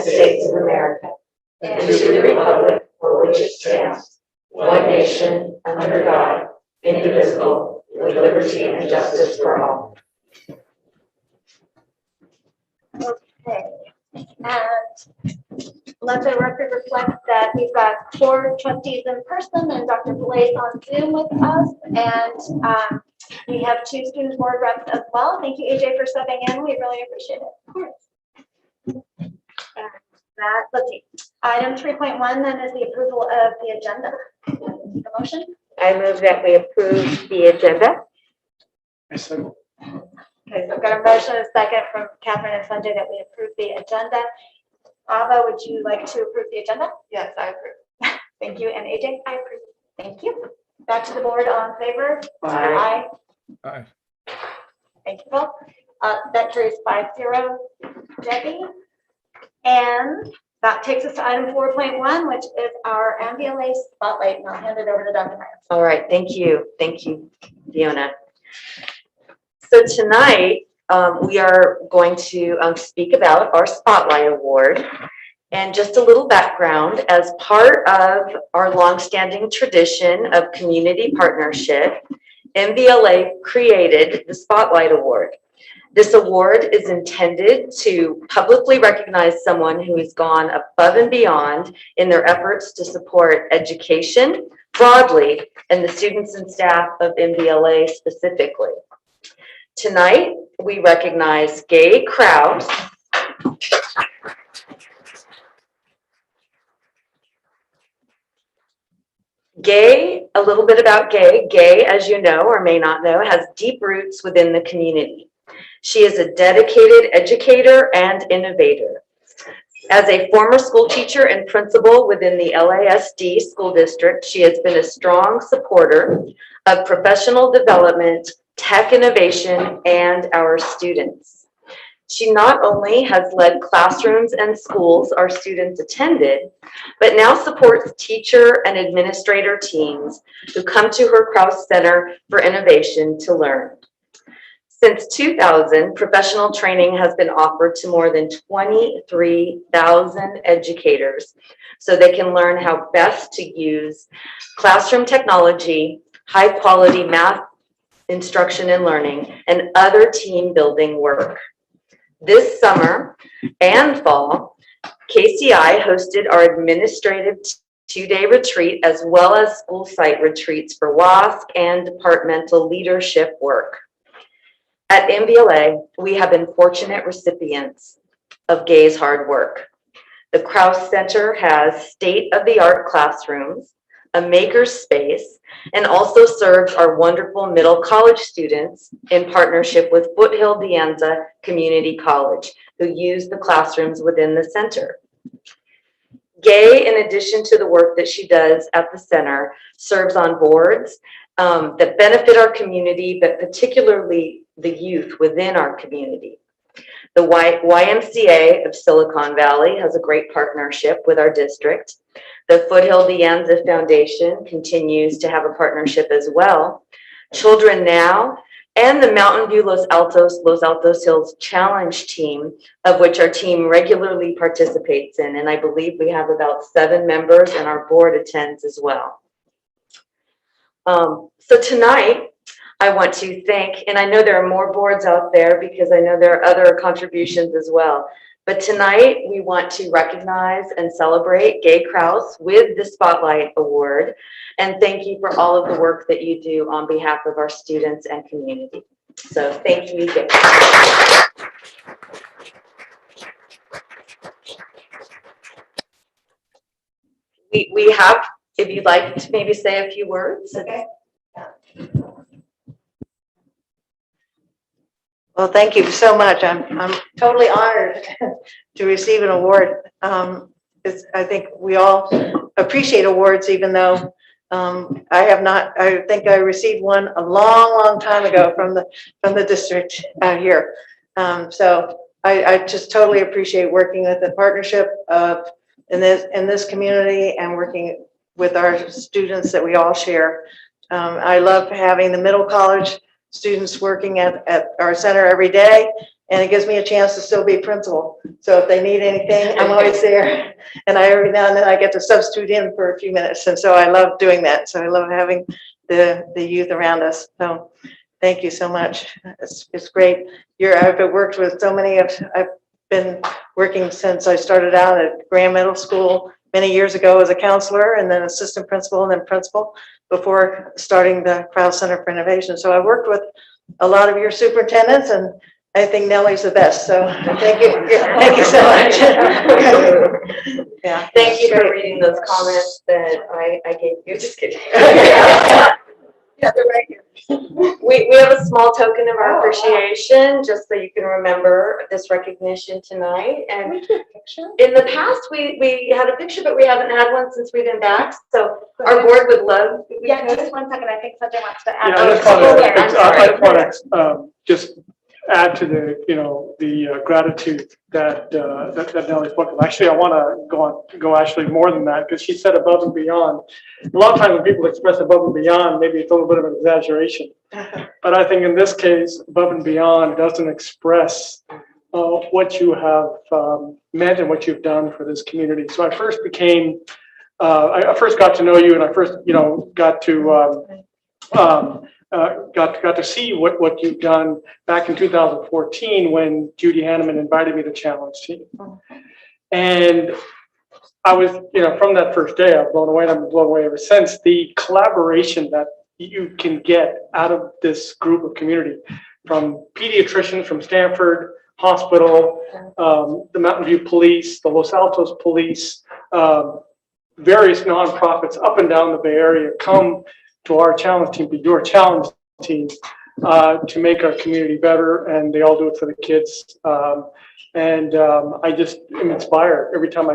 United States of America and to the republic for which it stands, one nation, under God, indivisible, with liberty and justice for all. Okay, and let the record reflect that we've got 4 trustees in person and Dr. Blaze on Zoom with us, and we have 2 student board reps as well. Thank you, AJ, for stepping in. We really appreciate it. Of course. And that, let's see, item 3.1 then is the approval of the agenda. Take a motion. I move that we approve the agenda. I second. Okay, so I've got a motion and a second from Catherine and Sanjay that we approve the agenda. Ava, would you like to approve the agenda? Yes, I approve. Thank you. And AJ? I approve. Thank you. Back to the board. All in favor? Aye. Aye. Thank you, Paul. That carries 5-0. Debbie? And that takes us to item 4.1, which is our MVLA spotlight. And I'll hand it over to Dr. Myers. All right, thank you. Thank you, Fiona. So tonight, we are going to speak about our Spotlight Award. And just a little background, as part of our longstanding tradition of community partnership, MVLA created the Spotlight Award. This award is intended to publicly recognize someone who has gone above and beyond in their efforts to support education broadly and the students and staff of MVLA specifically. Tonight, we recognize Gay Krause. Gay, a little bit about Gay. Gay, as you know or may not know, has deep roots within the community. She is a dedicated educator and innovator. As a former school teacher and principal within the LASD school district, she has been a strong supporter of professional development, tech innovation, and our students. She not only has led classrooms and schools our students attended, but now supports teacher and administrator teams who come to her Krause Center for Innovation to learn. Since 2000, professional training has been offered to more than 23,000 educators so they can learn how best to use classroom technology, high-quality math instruction and learning, and other team building work. This summer and fall, KCI hosted our administrative 2-day retreat as well as school site retreats for WASC and departmental leadership work. At MVLA, we have been fortunate recipients of Gay's hard work. The Krause Center has state-of-the-art classrooms, a maker space, and also serves our wonderful middle college students in partnership with Foothill De Anza Community College, who use the classrooms within the center. Gay, in addition to the work that she does at the center, serves on boards that benefit our community, but particularly the youth within our community. The YMCA of Silicon Valley has a great partnership with our district. The Foothill De Anza Foundation continues to have a partnership as well. Children Now and the Mountain View Los Altos Hills Challenge team, of which our team regularly participates in. And I believe we have about 7 members and our board attends as well. So tonight, I want to thank, and I know there are more boards out there because I know there are other contributions as well. But tonight, we want to recognize and celebrate Gay Krause with the Spotlight Award. And thank you for all of the work that you do on behalf of our students and community. So thank you, Gay. We have, if you'd like to maybe say a few words. Okay. Well, thank you so much. I'm totally honored to receive an award. I think we all appreciate awards, even though I have not. I think I received one a long time ago from the district here. So I just totally appreciate working with the partnership in this community and working with our students that we all share. I love having the middle college students working at our center every day, and it gives me a chance to still be principal. So if they need anything, I'm always there. And every now and then I get to substitute in for a few minutes. And so I love doing that. So I love having the youth around us. So thank you so much. It's great. I've worked with so many I've been working since I started out at Graham Middle School many years ago as a counselor, and then assistant principal, and then principal before starting the Krause Center for Innovation. So I worked with a lot of your superintendents, and I think Nellie's the best. So thank you. Thank you so much. Yeah. Thank you for reading those comments that I gave you. Just kidding. Yeah, they're right here. We have a small token of our appreciation, just so you can remember this recognition tonight. And in the past, we had a picture, but we haven't had one since we've been back. So our board would love. Yeah, just 1 second. I think Sandra wants to add. Yeah, I just want to just add to the gratitude that Nellie spoke of. Actually, I want to go actually more than that, because she said above and beyond. A lot of times when people express above and beyond, maybe it's a little bit of an exaggeration. But I think in this case, above and beyond doesn't express what you have meant and what you've done for this community. So I first I first got to know you, and I first got to see what you've done back in 2014 when Judy Hanneman invited me to challenge team. And I was, from that first day, I was blown away, and I've been blown away ever since. The collaboration that you can get out of this group of community, from pediatricians from Stanford Hospital, the Mountain View Police, the Los Altos Police, various nonprofits up and down the Bay Area come to our challenge team, to your challenge team, to make our community better, and they all do it for the kids. I just am inspired every time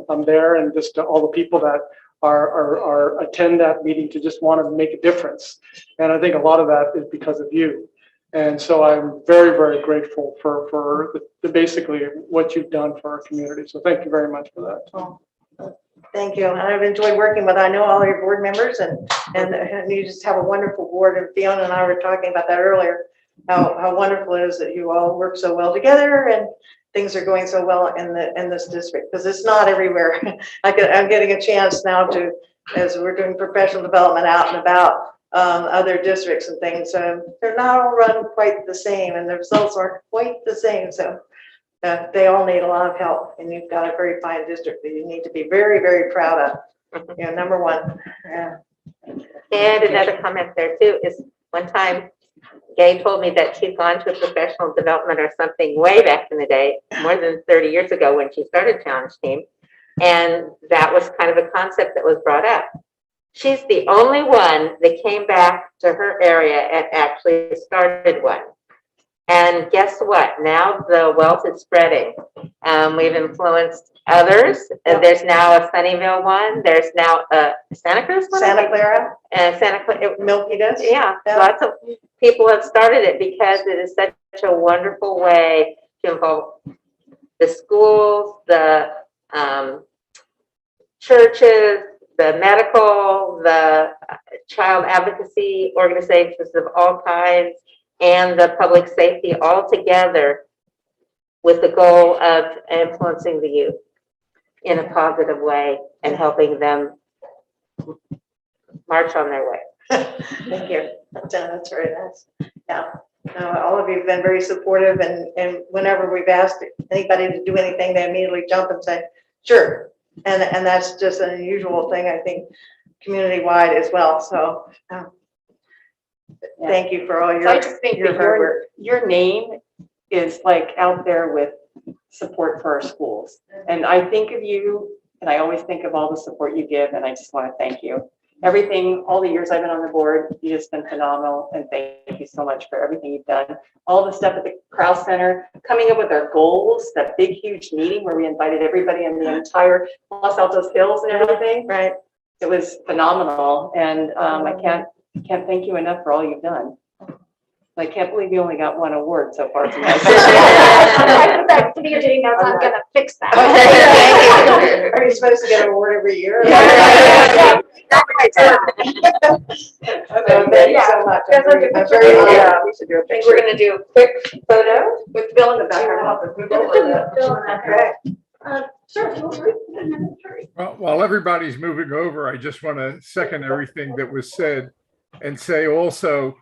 I'm there, and just all the people that are attend that meeting to just want to make a difference. And I think a lot of that is because of you. And so I'm very, very grateful for basically what you've done for our community. So thank you very much for that. Thank you. And I've enjoyed working with, I know all your board members, and you just have a wonderful board. And Fiona and I were talking about that earlier, how wonderful it is that you all work so well together and things are going so well in this district, because it's not everywhere. I'm getting a chance now to, as we're doing professional development out and about other districts and things, they're not all run quite the same, and the results aren't quite the same. So they all need a lot of help, and you've got a very fine district that you need to be very, very proud of. Number one. Yeah. And another comment there too is, one time Gay told me that she'd gone to a professional development or something way back in the day, more than 30 years ago when she started Challenge Team. And that was kind of a concept that was brought up. She's the only one that came back to her area and actually started one. And guess what? Now the wealth is spreading. We've influenced others. There's now a Sunnyvale one. There's now a Santa Cruz one. Santa Clara. Santa Clara. Milpitas. Yeah, lots of people have started it because it is such a wonderful way to involve the schools, the churches, the medical, the child advocacy organizations of all kinds, and the public safety all together with the goal of influencing the youth in a positive way and helping them march on their way. Thank you. That's very nice. Yeah. No, all of you have been very supportive, and whenever we've asked anybody to do anything, they immediately jump and say, sure. And that's just an unusual thing, I think, community-wide as well. So thank you for all your, so I just think that hard work. your name is like out there with support for our schools. And I think of you, and I always think of all the support you give, and I just want to thank you. Everything, all the years I've been on the board, you've just been phenomenal, and thank you so much for everything you've done. All the stuff at the Krause Center, coming up with our goals, that big, huge meeting where we invited everybody in the entire Los Altos Hills and everything. Right. It was phenomenal, and I can't thank you enough for all you've done. I can't believe you only got one award so far tonight. City Attorney knows I'm gonna fix that. Are you supposed to get an award every year? Thank you so much. I'm very honored. We should do a picture. We're gonna do a quick photo. With Bill in the background. Okay. Sure. Well, while everybody's moving over, I just want to second everything that was said and say also,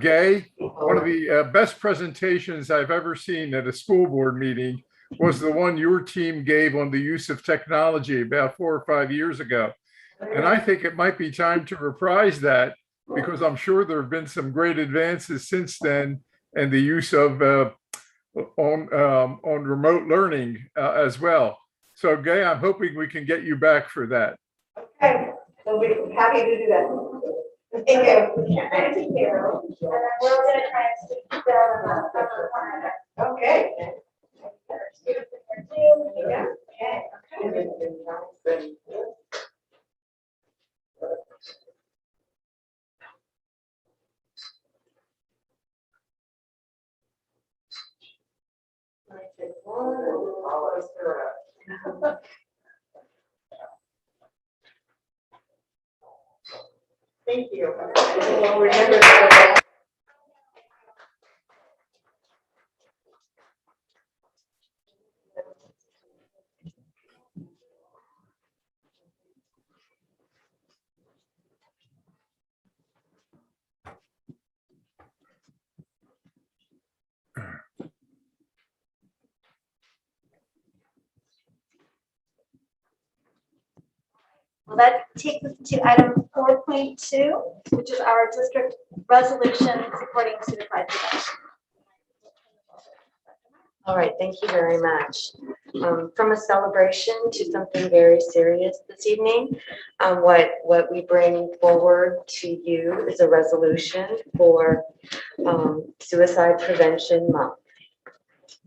Gay, one of the best presentations I've ever seen at a school board meeting was the one your team gave on the use of technology about 4 or 5 years ago. And I think it might be time to reprise that, because I'm sure there have been some great advances since then, and the use of on remote learning as well. So Gay, I'm hoping we can get you back for that. Okay, so we're happy to do that. Thank you. Thank you. And then we're gonna try and stick Bill in the corner. Okay. Yeah. Okay. Thank you. We'll remember that. Well, that takes us to item 4.2, which is our district resolution supporting suicide prevention. All right, thank you very much. From a celebration to something very serious this evening, what we bring forward to you is a resolution for Suicide Prevention Month.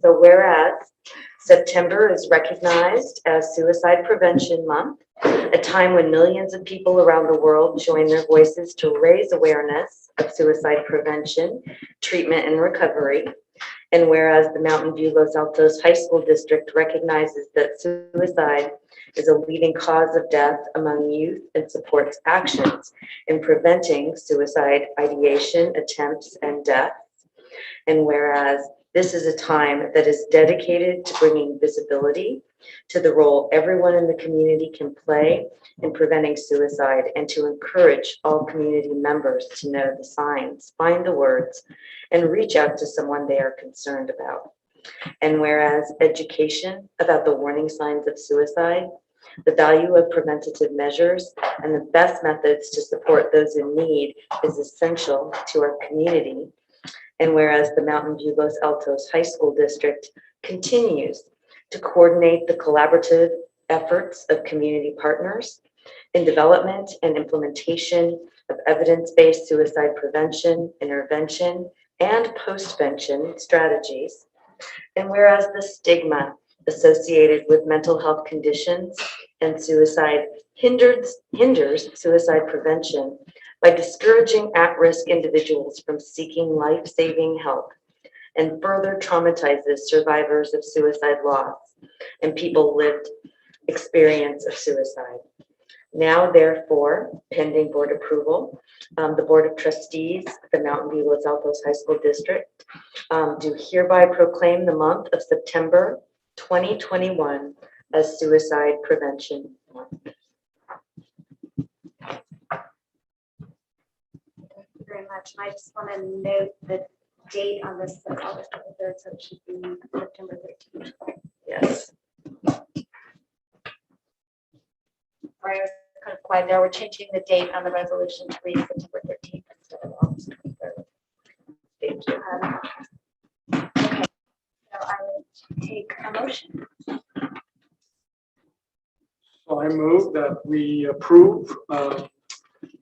So whereas September is recognized as Suicide Prevention Month, a time when millions of people around the world join their voices to raise awareness of suicide prevention, treatment, and recovery. And whereas the Mountain View Los Altos High School District recognizes that suicide is a leading cause of death among youth and supports actions in preventing suicide ideation, attempts, and deaths. And whereas this is a time that is dedicated to bringing visibility to the role everyone in the community can play in preventing suicide, and to encourage all community members to know the signs, find the words, and reach out to someone they are concerned about. And whereas education about the warning signs of suicide, the value of preventative measures, and the best methods to support those in need is essential to our community. And whereas the Mountain View Los Altos High School District continues to coordinate the collaborative efforts of community partners in development and implementation of evidence-based suicide prevention, intervention, and postvention strategies. And whereas the stigma associated with mental health conditions and suicide hinders suicide prevention by discouraging at-risk individuals from seeking life-saving help, and further traumatizes survivors of suicide loss and people lived experience of suicide. Now, therefore, pending board approval, the Board of Trustees of the Mountain View Los Altos High School District do hereby proclaim the month of September 2021 as Suicide Prevention Month. Thank you very much. And I just want to note the date on this, August 23rd, so it should be September 13th. Yes. Sorry, I was kind of quiet there. We're changing the date on the resolution to read September 13th instead of August 23rd. Thank you. Okay, so I will take a motion. So I move that we approve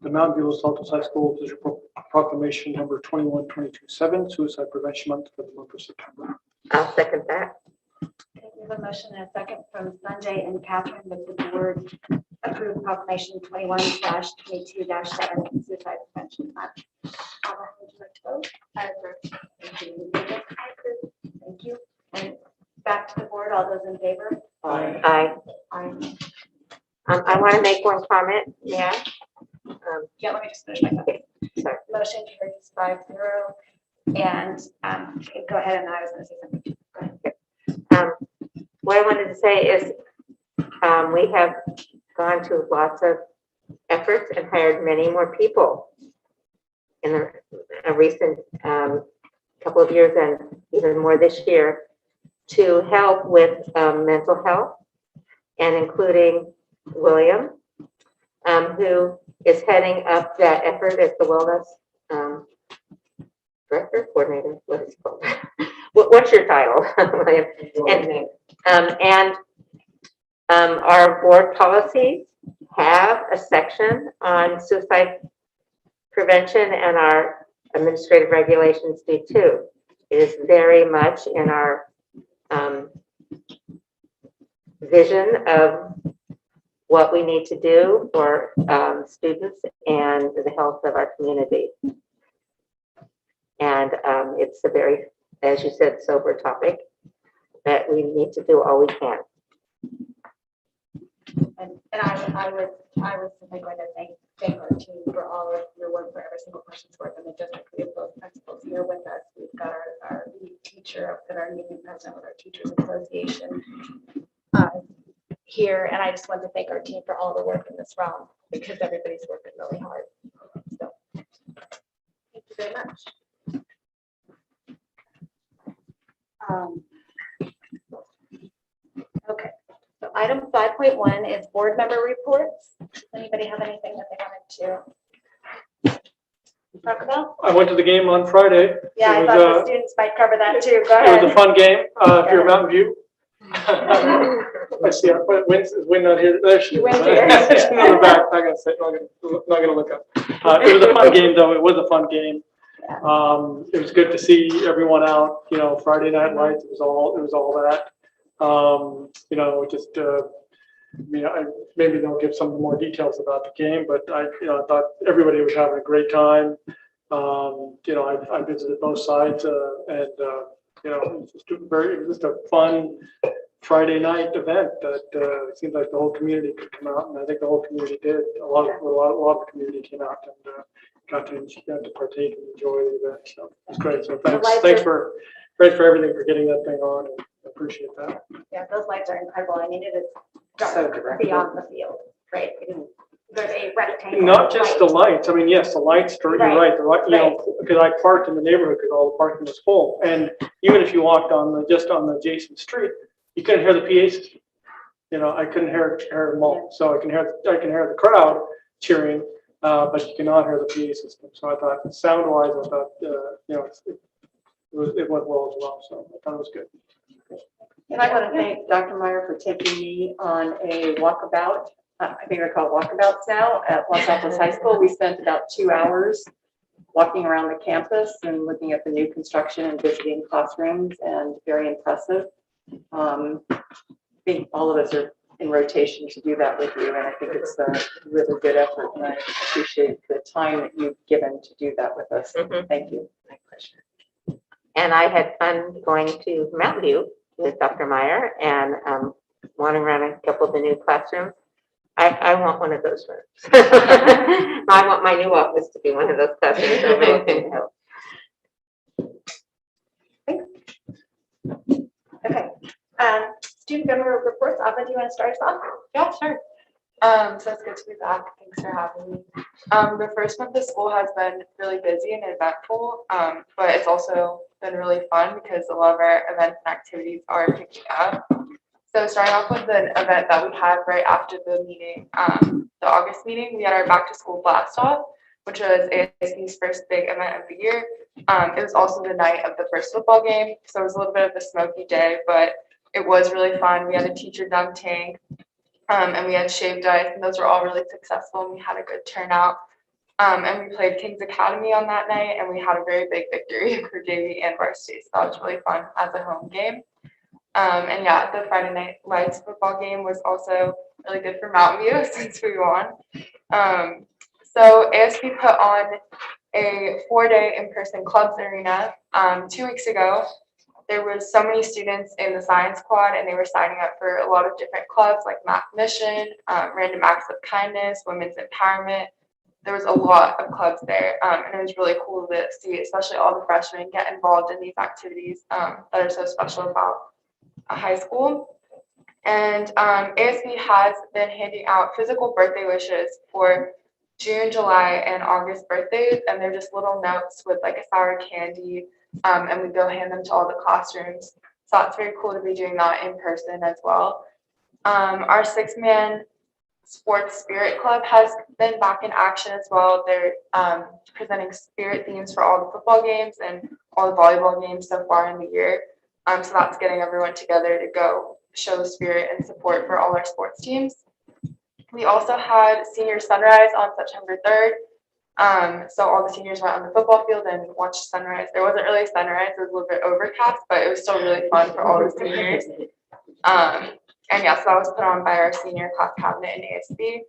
the Mountain View Los Altos High School District Proclamation number 21227, Suicide Prevention Month for the month of September. I'll second that. Okay, we have a motion and a second from Sanjay and Catherine that the board approve proclamation 21/22-7 suicide prevention month. Would you like to vote. I approve. Thank you. Thank you. And back to the board, all those in favor? Aye. Aye. I want to make one comment, yeah. Yeah, let me just finish my thought. Sorry. Motion carries 5-0. And go ahead, and I was going to say something. Go ahead. What I wanted to say is, we have gone to lots of efforts and hired many more people in a recent couple of years, and even more this year, to help with mental health, and including William, who is heading up that effort as the wellness director, coordinator, what is it called? What's your title, William? And our board policies have a section on suicide prevention, and our administrative regulations do too. It is very much in our vision of what we need to do for students and the health of our community. And it's a very, as you said, sober topic that we need to do all we can. And I was simply going to thank our team for all of your work, for every single person's work in the district. We have both principals here with us. We've got our lead teacher, and our union president with our Teachers Association here. And I just want to thank our team for all the work in this realm, because everybody's working really hard. So thank you very much. Okay. So item 5.1 is board member reports. Does anybody have anything that they wanted to talk about? I went to the game on Friday. Yeah, I It thought was, the students might cover that too. Go It was a ahead. fun game, if you're Mountain View. I see, is Win not here? There she is. Wynn's here. She's in the back. Not gonna look up. It was a fun game, though. It was a fun game. It was good to see everyone out, Friday Night Lights, it was all that. Maybe they'll give some more details about the game, but I thought everybody was having a great time. I visited both sides, and it was just a fun Friday night event that it seemed like the whole community could come out, and I think the whole community did. A lot of the community came out and got to partake and enjoy the event. So it's great. So thanks for everything, for getting that thing on, and appreciate that. Yeah, those lights are incredible. I mean, it is So dark direct. beyond the field, right? There's a rectangle. Not just the light. lights. I mean, yes, the lights. You're Right. right. The light, because I parked in the neighborhood because all the parking was full, and even if you walked just on the adjacent street, you couldn't hear the PA system. I couldn't hear them all. So I can hear the crowd cheering, but you cannot hear the PA system. So I thought, sound-wise, it went well as well. So I thought it was good. And I want to thank Dr. Meyer for taking me on a walkabout. I think they're called walkabouts now at Los Altos High School. We spent about 2 hours walking around the campus and looking at the new construction and visiting classrooms, and very impressive. I think all of us are in rotation to do that with you, and I think it's a really good effort, and I appreciate the time that you've given to do that with us. Thank you. My pleasure. And I had fun going to Mountain View with Dr. Meyer and wandering around a couple of the new classrooms. I want one of those rooms. I want my new office to be one of those classrooms. So maybe help. Okay. Student member reports. Ava, do you want to start us off? Yeah, sure. So it's good to be back. Thanks for having me. The first month of school has been really busy and eventful, but it's also been really fun because a lot of our events and activities are picking up. So starting off with an event that we had right after the meeting, the August meeting, we had our back to school blast off, which was ASB's first big event of the year. It was also the night of the first football game, so it was a little bit of a smoky day, but it was really fun. We had a teacher dunk tank, and we had shaved ice, and those were all really successful, and we had a good turnout. And we played Kings Academy on that night, and we had a very big victory for JV and varsity, so that was really fun as a home game. And yeah, the Friday Night Lights football game was also really good for Mountain View since we won. So ASB put on a 4-day in-person clubs arena. 2 weeks ago, there was so many students in the science quad, and they were signing up for a lot of different clubs like Math Mission, Random Acts of Kindness, Women's Empowerment. There was a lot of clubs there, and it was really cool to see, especially all the freshmen get involved in these activities that are so special about a high school. And ASB has been handing out physical birthday wishes for June, July, and August birthdays, and they're just little notes with like a sour candy, and we go hand them to all the classrooms. So that's very cool to be doing that in person as well. Our 6-man Sports Spirit Club has been back in action as well. They're presenting spirit themes for all the football games and all the volleyball games so far in the year. So that's getting everyone together to go show spirit and support for all our sports teams. We also had senior sunrise on September 3rd. So all the seniors went on the football field and watched sunrise. There wasn't really a sunrise, it was a little bit overcast, but it was still really fun for all the seniors. And yeah, so that was put on by our senior class cabinet in ASB.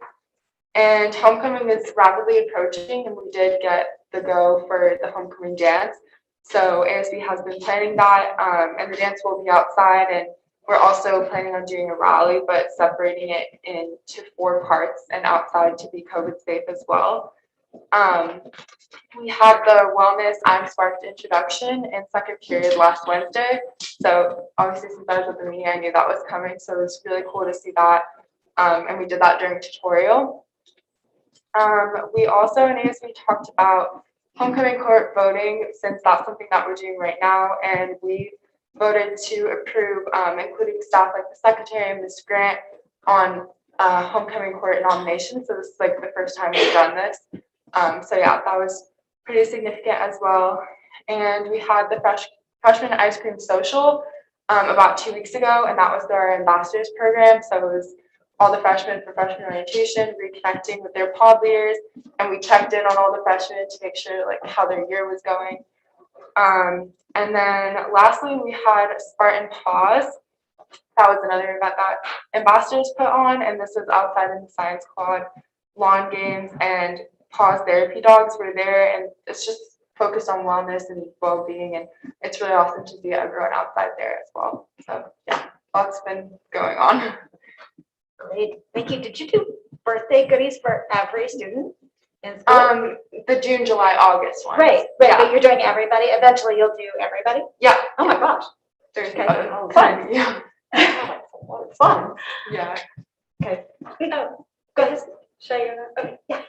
And homecoming is rapidly approaching, and we did get the go for the homecoming dance. So ASB has been planning that, and the dance will be outside, and we're also planning on doing a rally, but separating it into 4 parts and outside to be COVID safe as well. We had the Wellness I'm Sparked introduction in second period last Wednesday. So obviously since I was with the meeting, I knew that was coming. So it was really cool to see that. And we did that during tutorial. We also in ASB talked about homecoming court voting, since that's something that we're doing right now. And we voted to approve, including staff like the secretary and Ms. Grant on homecoming court nomination. So this is like the first time we've done this. So yeah, that was pretty significant as well. And we had the freshman ice cream social about 2 weeks ago, and that was our ambassadors program. So it was all the freshmen for freshman orientation, reconnecting with their pod leaders, and we checked in on all the freshmen to make sure like how their year was going. And then lastly, we had Spartan Pause. That was another event that ambassadors put on, and this was outside in the science quad. Lawn games and Pause therapy dogs were there, and it's just focused on wellness and well-being, and it's really awesome to see everyone outside there as well. So yeah, lots been going on. Great, thank you. Did you do birthday goodies for every student in school? The June, July, August one. Right, Yeah. but you're doing everybody. Eventually, you'll do everybody. Yeah. Oh my gosh. There's Okay. fun. Yeah. That's a lot of fun. Yeah. Okay. Go ahead. Should I go now? Okay. Yeah.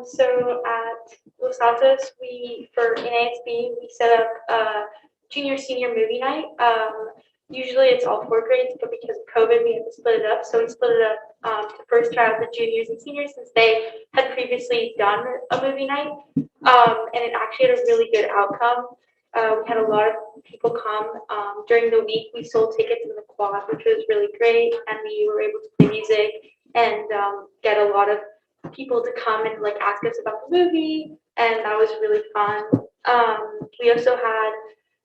So at Los Altos, in ASB, we set up junior senior movie night. Usually it's all 4 grades, but because of COVID, we had to split it up. So we split it up to first try out the juniors and seniors, since they had previously done a movie night. And it actually had a really good outcome. We had a lot of people come. During the week, we sold tickets in the quad, which was really great. And we were able to play music and get a lot of people to come and like ask us about the movie. And that was really fun. We also had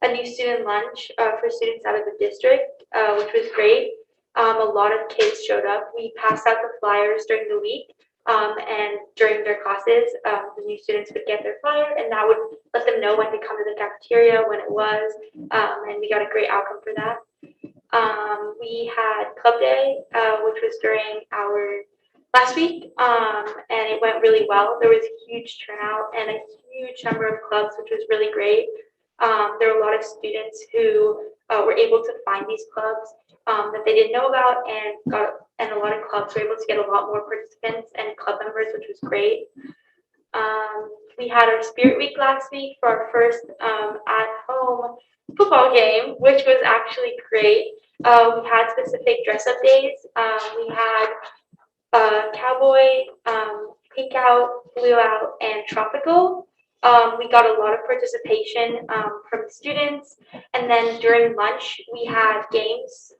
a new student lunch for students out of the district, which was great. A lot of kids showed up. We passed out the flyers during the week. And during their classes, the new students would get their flyer, and that would let them know when to come to the cafeteria, when it was, and we got a great outcome for that. We had club day, which was during our last week, and it went really well. There was a huge turnout and a huge number of clubs, which was really great. There were a lot of students who were able to find these clubs that they didn't know about, and a lot of clubs were able to get a lot more participants and club members, which was great. We had our Spirit Week last week for our first at-home football game, which was actually great. We had specific dress-up days. We had Cowboy, Pink Out, Blue Out, and Tropical. We got a lot of participation from the students, and then during lunch we had games.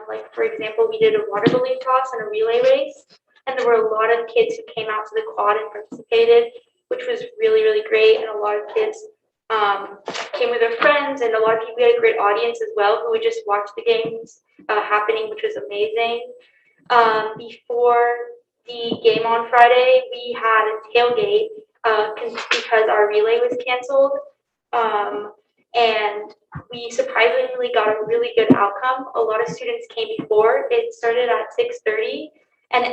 Like for example, we did a water balloon toss and a relay race, and there were a lot of kids who came out to the quad and participated, which was really, really great. And a lot of kids came with their friends, and a lot of people, we had a great audience as well who would just watch the games happening, which was amazing. Before the game on Friday, we had a tailgate because our relay was canceled. And we surprisingly got a really good outcome. A lot of students came before. It started at 6:30 and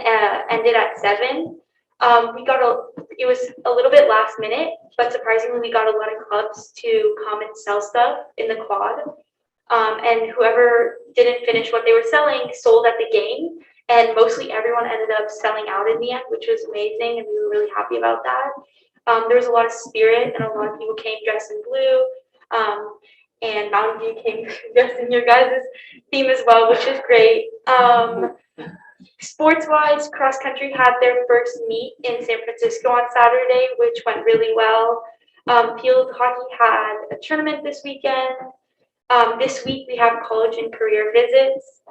ended at 7. It was a little bit last minute, but surprisingly, we got a lot of clubs to come and sell stuff in the quad. And whoever didn't finish what they were selling sold at the game. And mostly everyone ended up selling out in the end, which was amazing. And we were really happy about that. There was a lot of spirit and a lot of people came dressed in blue. And Mountain View came dressed in your guys' theme as well, which is great. Sports-wise, cross country had their first meet in San Francisco on Saturday, which went really well. Field hockey had a tournament this weekend. This week we have college and career visits.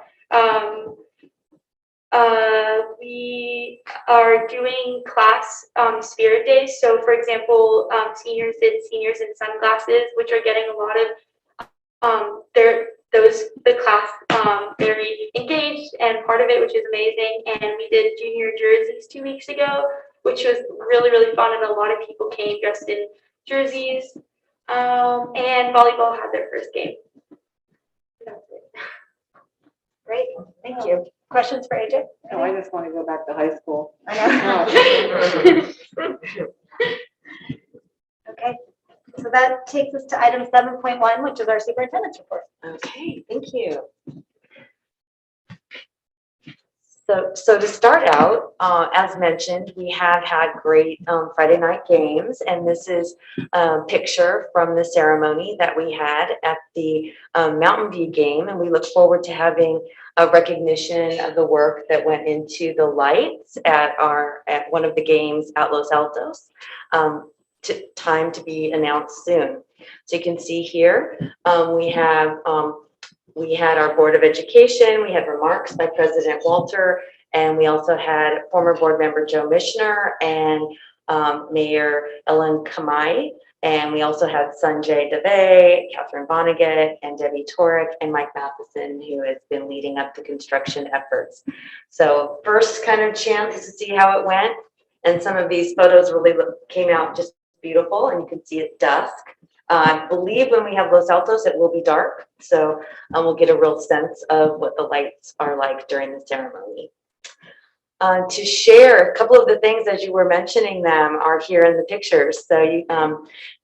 We are doing class spirit days. So for example, seniors did seniors in sunglasses, which are getting a lot of the class very engaged and part of it, which is amazing. And we did junior jerseys 2 weeks ago, which was really, really fun. And a lot of people came dressed in jerseys. And volleyball had their first game. That's it. Great, thank you. Questions for AJ? No, I just want to go back to high school. I know. Okay, so that takes us to item 7.1, which is our superintendent's report. Okay, thank you. So to start out, as mentioned, we have had great Friday night games, and this is a picture from the ceremony that we had at the Mountain View game, and we look forward to having a recognition of the work that went into the lights at one of the games at Los Altos. Time to be announced soon. So you can see here, we had our Board of Education, we had remarks by President Walter, and we also had former board member Joe Mishner and Mayor Ellen Kamai, and we also had Sanjay Dave, Catherine Vonnegut, and Debbie Torek, and Mike Matheson, who has been leading up the construction efforts. So first kind of chance to see how it went, and some of these photos really came out just beautiful, and you can see it dusk. I believe when we have Los Altos, it will be dark, so we'll get a real sense of what the lights are like during the ceremony. To share a couple of the things as you were mentioning them are here in the pictures. So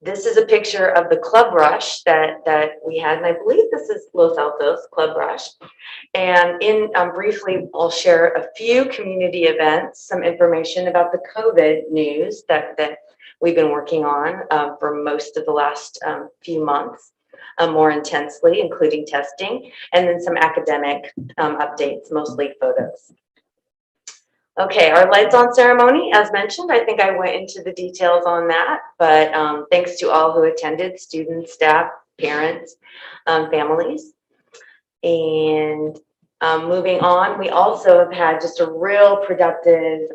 this is a picture of the Club Rush that we had, and I believe this is Los Altos Club Rush. And briefly, I'll share a few community events, some information about the COVID news that we've been working on for most of the last few months, more intensely, including testing, and then some academic updates, mostly photos. Okay, our lights on ceremony, as mentioned, I think I went into the details on that, but thanks to all who attended, students, staff, parents, families. And moving on, we also have had just a real productive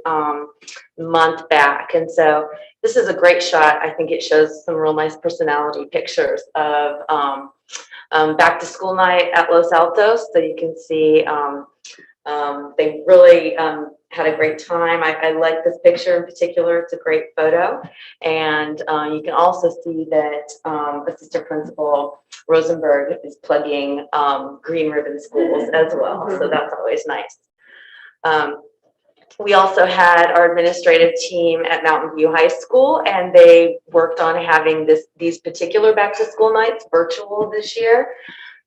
month back. And so this is a great shot. I think it shows some real nice personality pictures of back to school night at Los Altos. So you can see they really had a great time. I like this picture in particular. It's a great photo. And you can also see that Assistant Principal Rosenberg is plugging Green Ribbon Schools as well. So that's always nice. We also had our administrative team at Mountain View High School, and they worked on having these particular back to school nights virtual this year.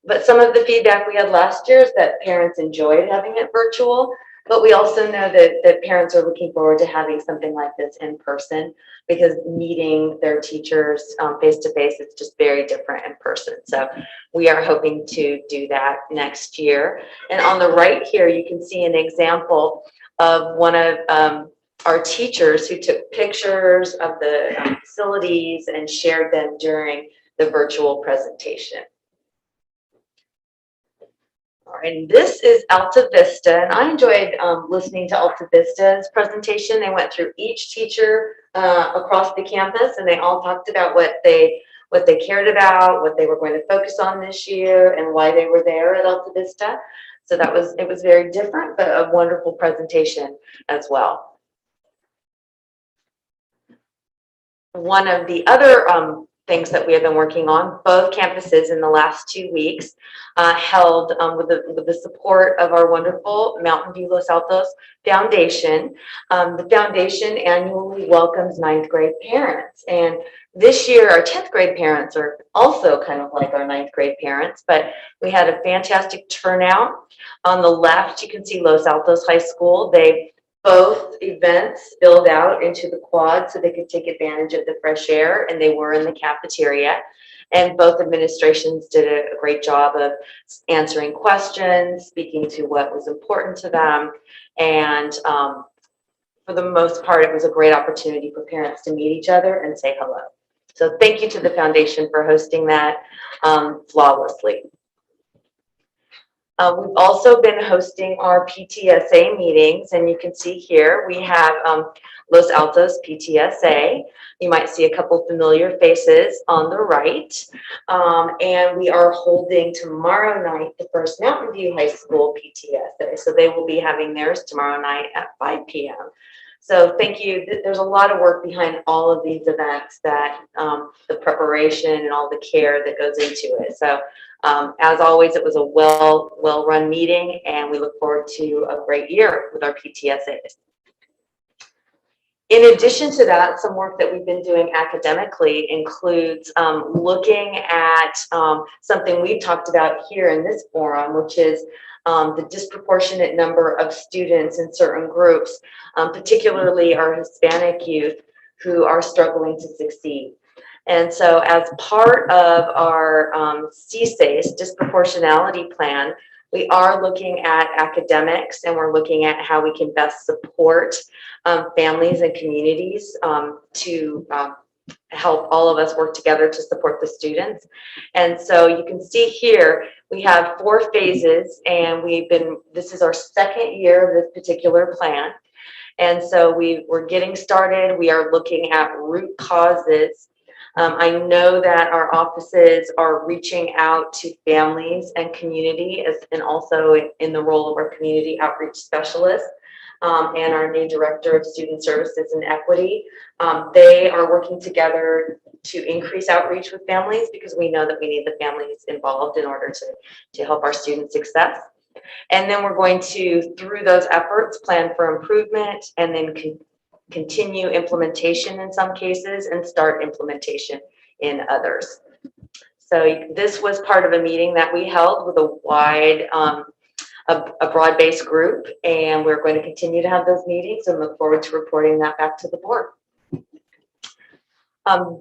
But some of the feedback we had last year is that parents enjoyed having it virtual, but we also know that parents are looking forward to having something like this in person, because meeting their teachers face to face, it's just very different in person. So we are hoping to do that next year. And on the right here, you can see an example of one of our teachers who took pictures of the facilities and shared them during the virtual presentation. And this is Alta Vista, and I enjoyed listening to Alta Vista's presentation. They went through each teacher across the campus, and they all talked about what they cared about, what they were going to focus on this year, and why they were there at Alta Vista. So it was very different, but a wonderful presentation as well. one of the other things that we have been working on, both campuses in the last 2 weeks, held with the support of our wonderful Mountain View Los Altos Foundation. The foundation annually welcomes 9th grade parents. And this year, our 10th grade parents are also kind of like our 9th grade parents, but we had a fantastic turnout. On the left, you can see Los Altos High School. Both events spilled out into the quad so they could take advantage of the fresh air, and they were in the cafeteria. And both administrations did a great job of answering questions, speaking to what was important to them. And for the most part, it was a great opportunity for parents to meet each other and say hello. So thank you to the foundation for hosting that flawlessly. We've also been hosting our PTSA meetings, and you can see here we have Los Altos PTSA. You might see a couple familiar faces on the right. And we are holding tomorrow night the first Mountain View High School PTSA. So they will be having theirs tomorrow night at 5 p.m. So thank you. There's a lot of work behind all of these events, that the preparation and all the care that goes into it. So as always, it was a well-run meeting, and we look forward to a great year with our PTSAs. In addition to that, some work that we've been doing academically includes looking at something we've talked about here in this forum, which is the disproportionate number of students in certain groups, particularly our Hispanic youth, who are struggling to succeed. And so as part of our CSACE disproportionality plan, we are looking at academics, and we're looking at how we can best support families and communities to help all of us work together to support the students. And so you can see here, we have 4 phases, and this is our second year of this particular plan. And so we're getting started. We are looking at root causes. I know that our offices are reaching out to families and community, and also in the role of our community outreach specialists and our new director of student services and equity. They are working together to increase outreach with families, because we know that we need the families involved in order to help our student success. And then we're going to, through those efforts, plan for improvement, and then continue implementation in some cases and start implementation in others. So this was part of a meeting that we held with a wide, a broad-based group, and we're going to continue to have those meetings and look forward to reporting that back to the board.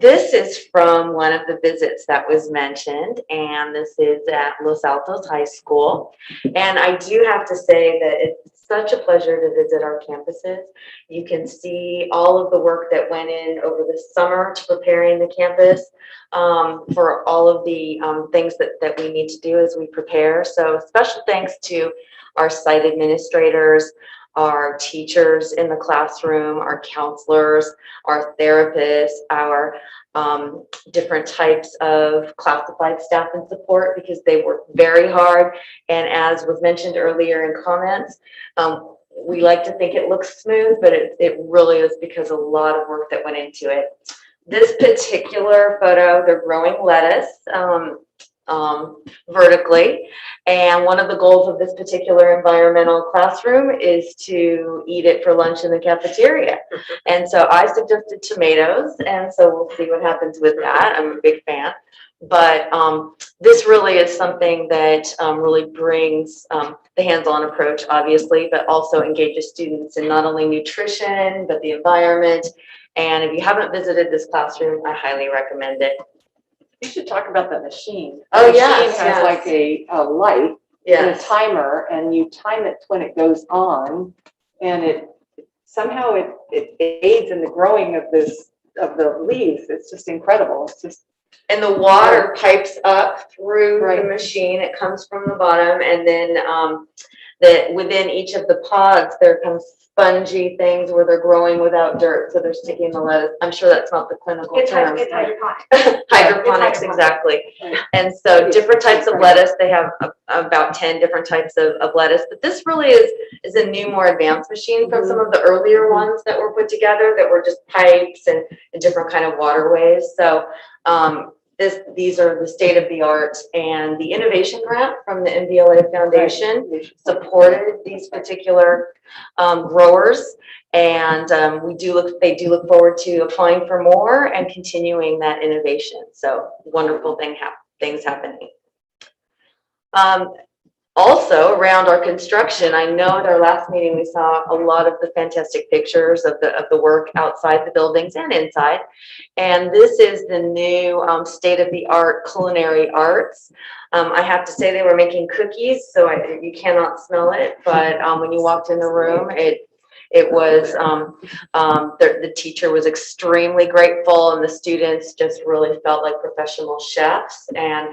This is from one of the visits that was mentioned, and this is at Los Altos High School. And I do have to say that it's such a pleasure to visit our campuses. You can see all of the work that went in over the summer to preparing the campus for all of the things that we need to do as we prepare. So special thanks to our site administrators, our teachers in the classroom, our counselors, our therapists, our different types of classified staff and support, because they work very hard. And as was mentioned earlier in comments, we like to think it looks smooth, but it really is because a lot of work that went into it. This particular photo, they're growing lettuce vertically. And one of the goals of this particular environmental classroom is to eat it for lunch in the cafeteria. And so I suggested tomatoes, and so we'll see what happens with that. I'm a big fan. But this really is something that really brings the hands-on approach, obviously, but also engages students in not only nutrition, but the environment. And if you haven't visited this classroom, I highly recommend it. You should talk about the machine. Oh, The yes, machine has yes. like a light and a timer, and you time it when it goes on, and it somehow it aids in the growing of the leaves. It's just incredible. It's just. And the water pipes up through the machine. It comes from the bottom, and then that within each of the pods, there comes spongy things where they're growing without dirt, so they're sticking the lettuce. I'm sure that's not the clinical term. It's hydroponic. Hydroponics, exactly. And so different types of lettuce, they have about 10 different types of lettuce, but this really is a new, more advanced machine from some of the earlier ones that were put together that were just pipes and different kind of waterways. So these are the state of the art, and the innovation grant from the MVLA Foundation supported these particular growers, and they do look forward to applying for more and continuing that innovation. So wonderful things happening. Also around our construction, I know at our last meeting we saw a lot of the fantastic pictures of the work outside the buildings and inside. And this is the new state-of-the-art Culinary Arts. I have to say they were making cookies, so you cannot smell it, but when you walked in the room, it was, the teacher was extremely grateful, and the students just really felt like professional chefs. And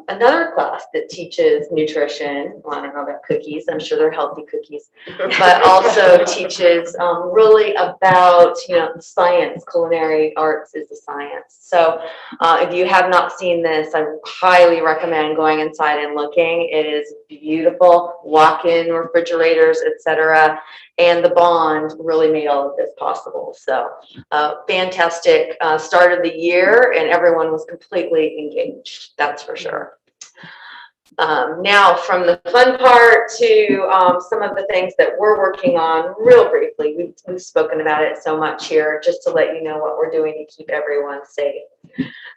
another class that teaches nutrition, well, I don't know about cookies, I'm sure they're healthy cookies, but also teaches really about, science. Culinary arts is the science. So if you have not seen this, I highly recommend going inside and looking. It is beautiful, walk-in refrigerators, etc. And the bond really made all of this possible. So fantastic start of the year, and everyone was completely engaged, that's for sure. Now from the fun part to some of the things that we're working on real briefly. We've spoken about it so much here, just to let you know what we're doing to keep everyone safe.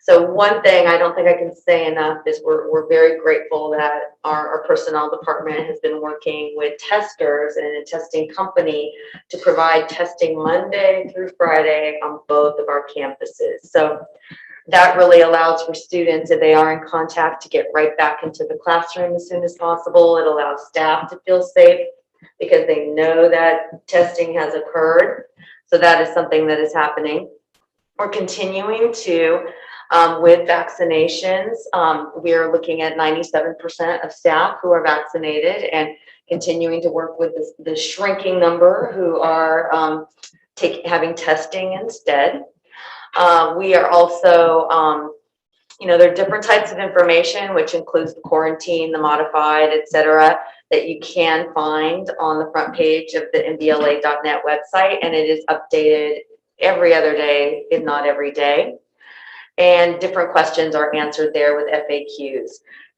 So one thing I don't think I can say enough is we're very grateful that our personnel department has been working with testers and a testing company to provide testing Monday through Friday on both of our campuses. So that really allows for students, if they are in contact, to get right back into the classroom as soon as possible. It allows staff to feel safe because they know that testing has occurred. So that is something that is happening. We're continuing to, with vaccinations, we are looking at 97% of staff who are vaccinated, and continuing to work with the shrinking number who are having testing instead. We are also, there are different types of information, which includes the quarantine, the modified, etc., that you can find on the front page of the MVLA.net website, and it is updated every other day, if not every day. And different questions are answered there with FAQs.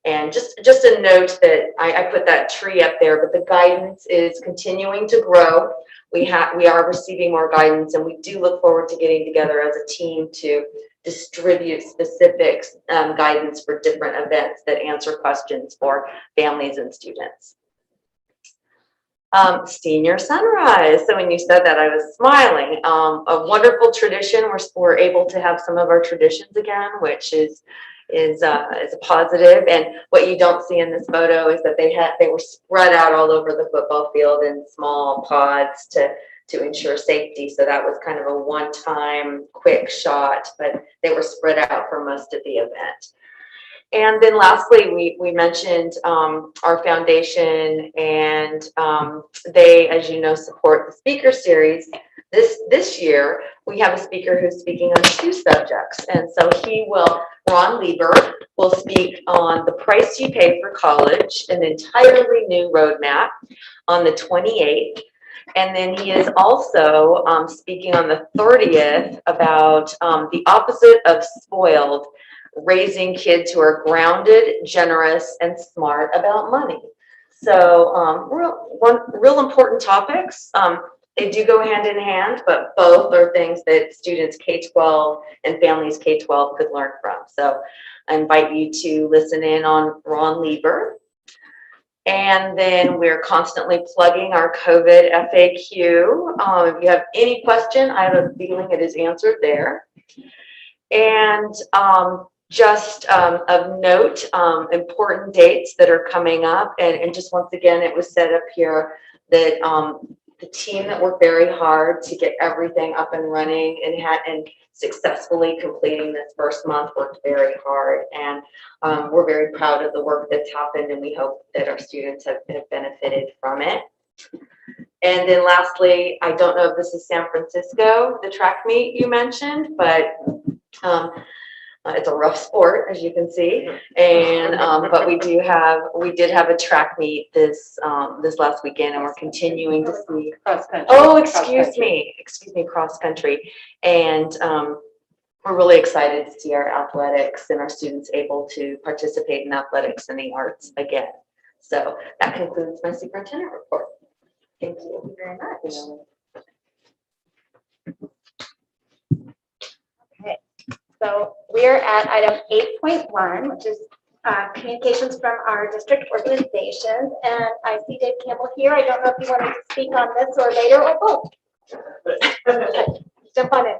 And just a note that I put that tree up there, but the guidance is continuing to grow. We are receiving more guidance, and we do look forward to getting together as a team to distribute specific guidance for different events that answer questions for families and students. Senior sunrise. So when you said that, I was smiling. A wonderful tradition. We're able to have some of our traditions again, which is a positive. And what you don't see in this photo is that they were spread out all over the football field in small pods to ensure safety. So that was kind of a one-time quick shot, but they were spread out for most of the event. And then lastly, we mentioned our foundation, and they, as you know, support the speaker series. This year, we have a speaker who's speaking on 2 subjects. And so Ron Lieber will speak on the price you pay for college, an entirely new roadmap, on the 28th. And then he is also speaking on the 30th about the opposite of spoiled, raising kids who are grounded, generous, and smart about money. So real important topics. They do go hand in hand, but both are things that students K-12 and families K-12 could learn from. So I invite you to listen in on Ron Lieber. And then we're constantly plugging our COVID FAQ. If you have any question, I have a feeling it is answered there. And just of note, important dates that are coming up. And just once again, it was set up here that the team that worked very hard to get everything up and running and successfully completing this first month worked very hard. And we're very proud of the work that's happened, and we hope that our students have benefited from it. And then lastly, I don't know if this is San Francisco, the track meet you mentioned, but it's a rough sport, as you can see. And but we did have a track meet this last weekend, and we're continuing to see Cross country. Oh, excuse me, cross country. And we're really excited to see our athletics and our students able to participate in athletics and the arts again. So that concludes my superintendent report. Thank you very much. Okay, so we're at item 8.1, which is communications from our district organizations. And I see Dave Campbell here. I don't know if you wanted to speak on this or later or both. Jump on in.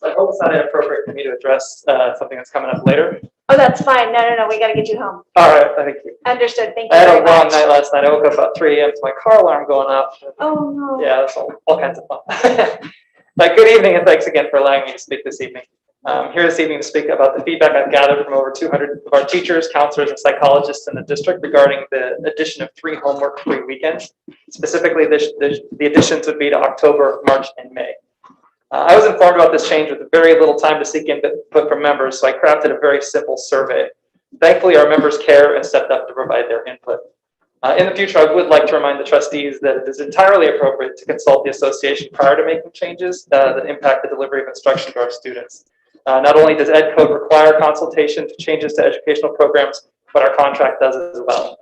I hope it's not inappropriate for me to address something that's coming up later. Oh, that's fine. No. We got to get you home. All right, thank you. Understood. Thank I you had very a long much. night last night. I woke up about 3 a.m. to my car alarm going off. Oh, no. Yeah, that's all kinds of fun. But good evening, and thanks again for allowing me to speak this evening. I'm here this evening to speak about the feedback I've gathered from over 200 of our teachers, counselors, and psychologists in the district regarding the addition of 3 homework-free weekends. Specifically, the additions would be to October, March, and May. I was informed about this change with very little time to seek input from members, so I crafted a very simple survey. Thankfully, our members care and stepped up to provide their input. In the future, I would like to remind the trustees that it is entirely appropriate to consult the association prior to making changes that impact the delivery of instruction to our students. Not only does Ed Code require consultation to changes to educational programs, but our contract does as well.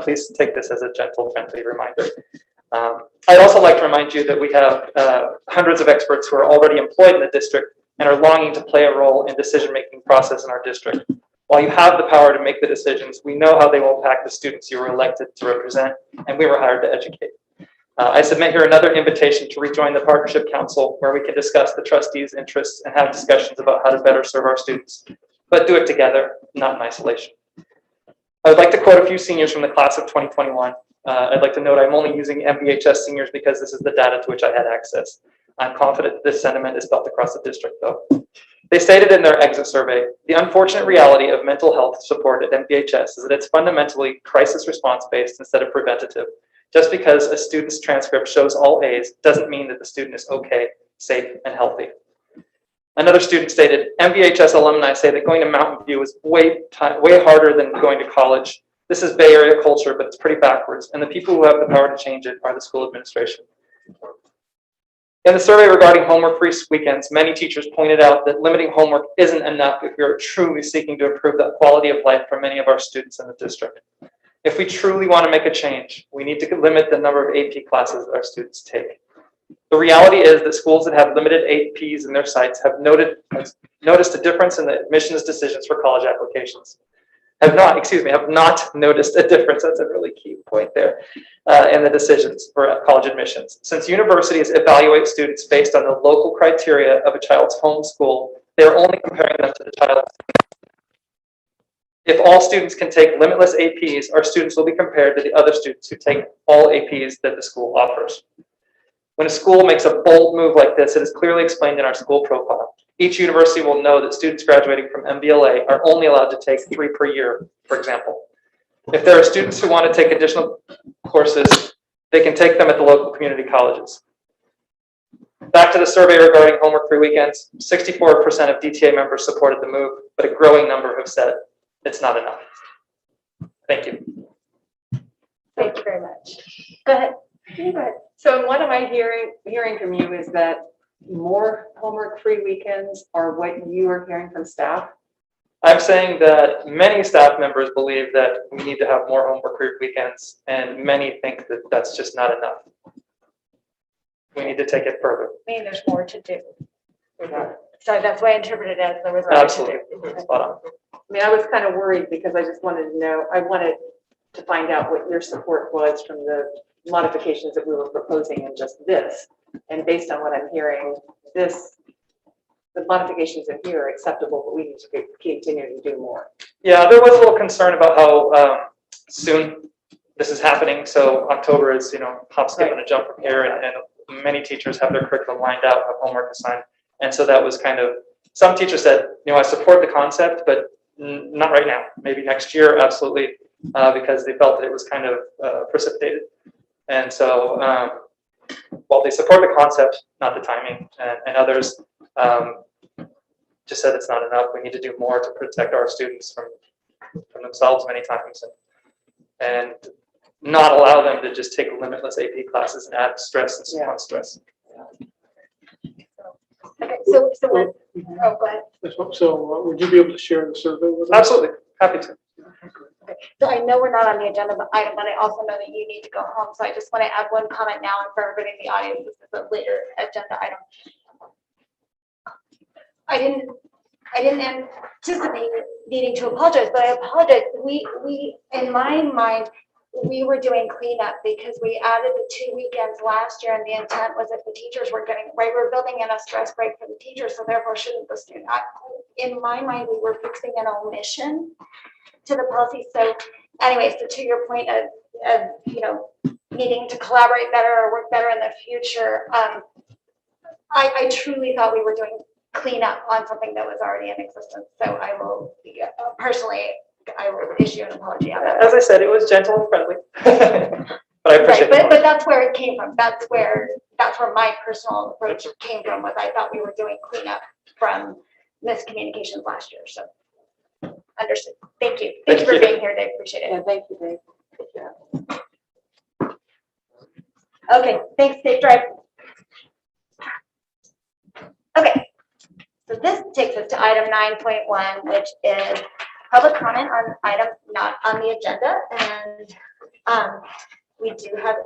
Please take this as a gentle, friendly reminder. I'd also like to remind you that we have hundreds of experts who are already employed in the district and are longing to play a role in decision-making process in our district. While you have the power to make the decisions, we know how they will impact the students you were elected to represent, and we were hired to educate. I submit here another invitation to rejoin the Partnership Council, where we can discuss the trustees' interests and have discussions about how to better serve our students, but do it together, not in isolation. I would like to quote a few seniors from the class of 2021. I'd like to note I'm only using MVHS seniors because this is the data to which I had access. I'm confident this sentiment is felt across the district, though. They stated in their exit survey, the unfortunate reality of mental health support at MVHS is that it's fundamentally crisis response based instead of preventative. Just because a student's transcript shows all A's doesn't mean that the student is okay, safe, and healthy. Another student stated, MVHS alumni say that going to Mountain View is way harder than going to college. This is Bay Area culture, but it's pretty backwards, and the people who have the power to change it are the school administration. In the survey regarding homework-free weekends, many teachers pointed out that limiting homework isn't enough if you're truly seeking to improve the quality of life for many of our students in the district. If we truly want to make a change, we need to limit the number of AP classes that our students take. The reality is that schools that have limited APs in their sites have noticed a difference in the admissions decisions for college applications. Have not noticed a difference, that's a really key point there, in the decisions for college admissions. Since universities evaluate students based on the local criteria of a child's home school, they're only comparing them to the child's. If all students can take limitless APs, our students will be compared to the other students who take all APs that the school offers. When a school makes a bold move like this, it is clearly explained in our school profile. Each university will know that students graduating from MVLA are only allowed to take 3 per year, for example. If there are students who want to take additional courses, they can take them at the local community colleges. Back to the survey regarding homework-free weekends, 64% of DTA members supported the move, but a growing number have said it's not enough. Thank you. Thank you very much. Go ahead. Go ahead. So what am I hearing from you is that more homework-free weekends are what you are hearing from staff? I'm saying that many staff members believe that we need to have more homework-free weekends, and many think that that's just not enough. We need to take it further. I mean, there's more to do. So that's why I interpreted it as there was more Absolutely. to do. Spot on. I mean, I was kind of worried because I just wanted to know, I wanted to find out what your support was from the modifications that we were proposing in just this. And based on what I'm hearing, the modifications in here are acceptable, but we need to continue to do more. Yeah, there was a little concern about how soon this is happening. So October is, hop, skip, and a jump from here, and many teachers have their curriculum lined out, have homework assigned. And so that was kind of, some teachers said, I support the concept, but not right now. Maybe next year, absolutely, because they felt that it was kind of precipitated. And so while they support the concept, not the timing, and others just said it's not enough. We need to do more to protect our students from themselves many times, and not allow them to just take limitless AP classes and add stress and so much stress. Okay, so what, oh, go ahead. So would you be able to share the survey with us? Absolutely, happy to. Okay, so I know we're not on the agenda item, but I also know that you need to go home. So I just want to add one comment now, and for everybody in the audience, this is a later agenda item. I didn't anticipate needing to apologize, but I apologize. We in my mind, we were doing cleanup because we added the 2 weekends last year, and the intent was that the teachers were getting, right, we're building in a stress break for the teachers, so therefore shouldn't the student, in my mind, we were fixing an omission to the policy. So anyway, so to your point of needing to collaborate better or work better in the future, I truly thought we were doing cleanup on something that was already in existence. So I will personally, I will issue an apology on that. As I said, it was gentle and friendly, but I appreciate right, it. but that's where it came from. That's where my personal approach came from, was I thought we were doing cleanup from miscommunications last year. So understood. Thank you. Thank you for being here, Dave. Appreciate it. Yeah, thank you, Dave. Okay, thanks. Safe drive. Okay, so this takes us to item 9.1, which is public comment on items not on the agenda. And we do have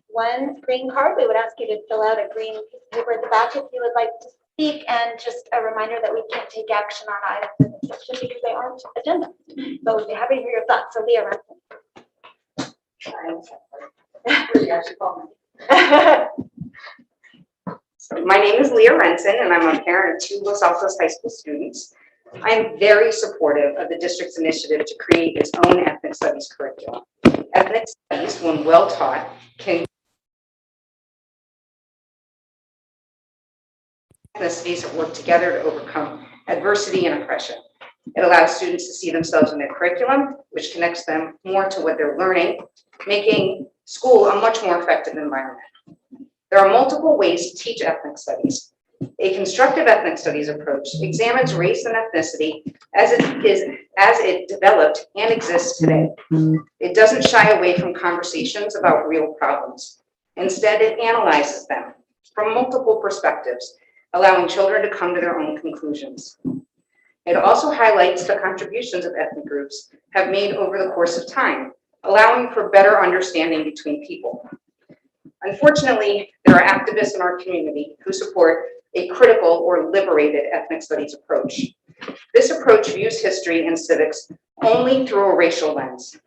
one green card. We would ask you to fill out a green piece of paper at the back if you would like to speak, and just a reminder that we can't take action on items in this section because they aren't agenda. But we'd be happy to hear your thoughts. So Leah, My name is Leah Renson, and I'm a parent of 2 Los Altos High School students. I am very supportive of the district's initiative to create its own ethnic studies curriculum. Ethnic studies, when well taught, can ethnicities that work together to overcome adversity and oppression. It allows students to see themselves in their curriculum, which connects them more to what they're learning, making school a much more effective environment. There are multiple ways to teach ethnic studies. A constructive ethnic studies approach examines race and ethnicity as it developed and exists today. It doesn't shy away from conversations about real problems. Instead, it analyzes them from multiple perspectives, allowing children to come to their own conclusions. It also highlights the contributions of ethnic groups have made over the course of time, allowing for better understanding between people. Unfortunately, there are activists in our community who support a critical or liberated ethnic studies approach. This approach views history and civics only through a racial lens.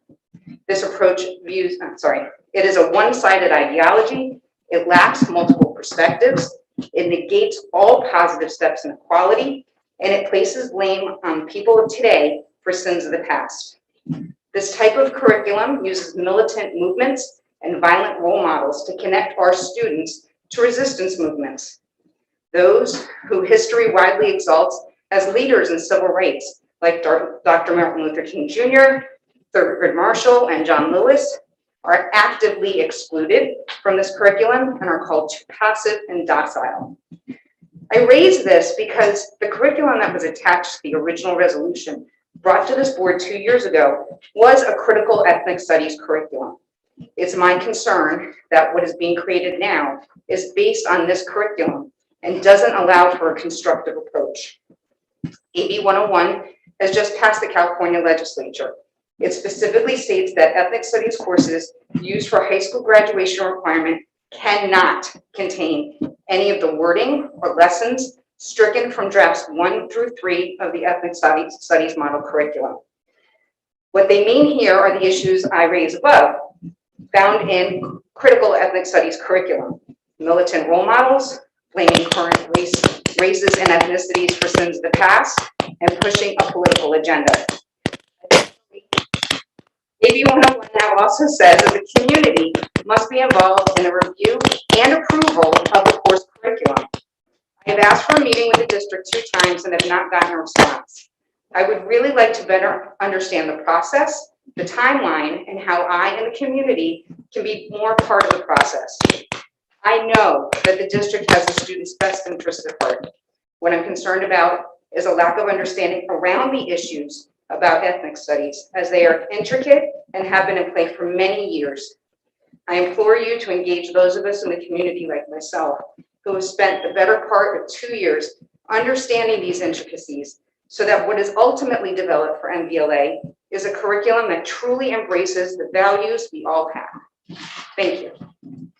This approach it is a one-sided ideology. It lacks multiple perspectives. It negates all positive steps in equality, and it places blame on people of today for sins of the past. This type of curriculum uses militant movements and violent role models to connect our students to resistance movements. Those who history widely exalts as leaders in civil rights, like Dr. Martin Luther King Jr., Thurgood Marshall, and John Lewis, are actively excluded from this curriculum and are called too passive and docile. I raise this because the curriculum that was attached to the original resolution brought to this board 2 years ago was a critical ethnic studies curriculum. It's my concern that what is being created now is based on this curriculum and doesn't allow for a constructive approach. AB 101 has just passed the California legislature. It specifically states that ethnic studies courses used for high school graduation requirement cannot contain any of the wording or lessons stricken from drafts 1 through 3 of the ethnic studies model curriculum. What they mean here are the issues I raised above, found in critical ethnic studies curriculum: militant role models, blaming current races and ethnicities for sins of the past, and pushing a political agenda. AB 101 now also says that the community must be involved in the review and approval of the course curriculum. I have asked for a meeting with the district 2 times and have not gotten a response. I would really like to better understand the process, the timeline, and how I and the community can be more part of the process. I know that the district has the students' best interests at heart. What I'm concerned about is a lack of understanding around the issues about ethnic studies, as they are intricate and have been in play for many years. I implore you to engage those of us in the community like myself, who have spent the better part of 2 years understanding these intricacies, so that what is ultimately developed for MVLA is a curriculum that truly embraces the values we all have. Thank you.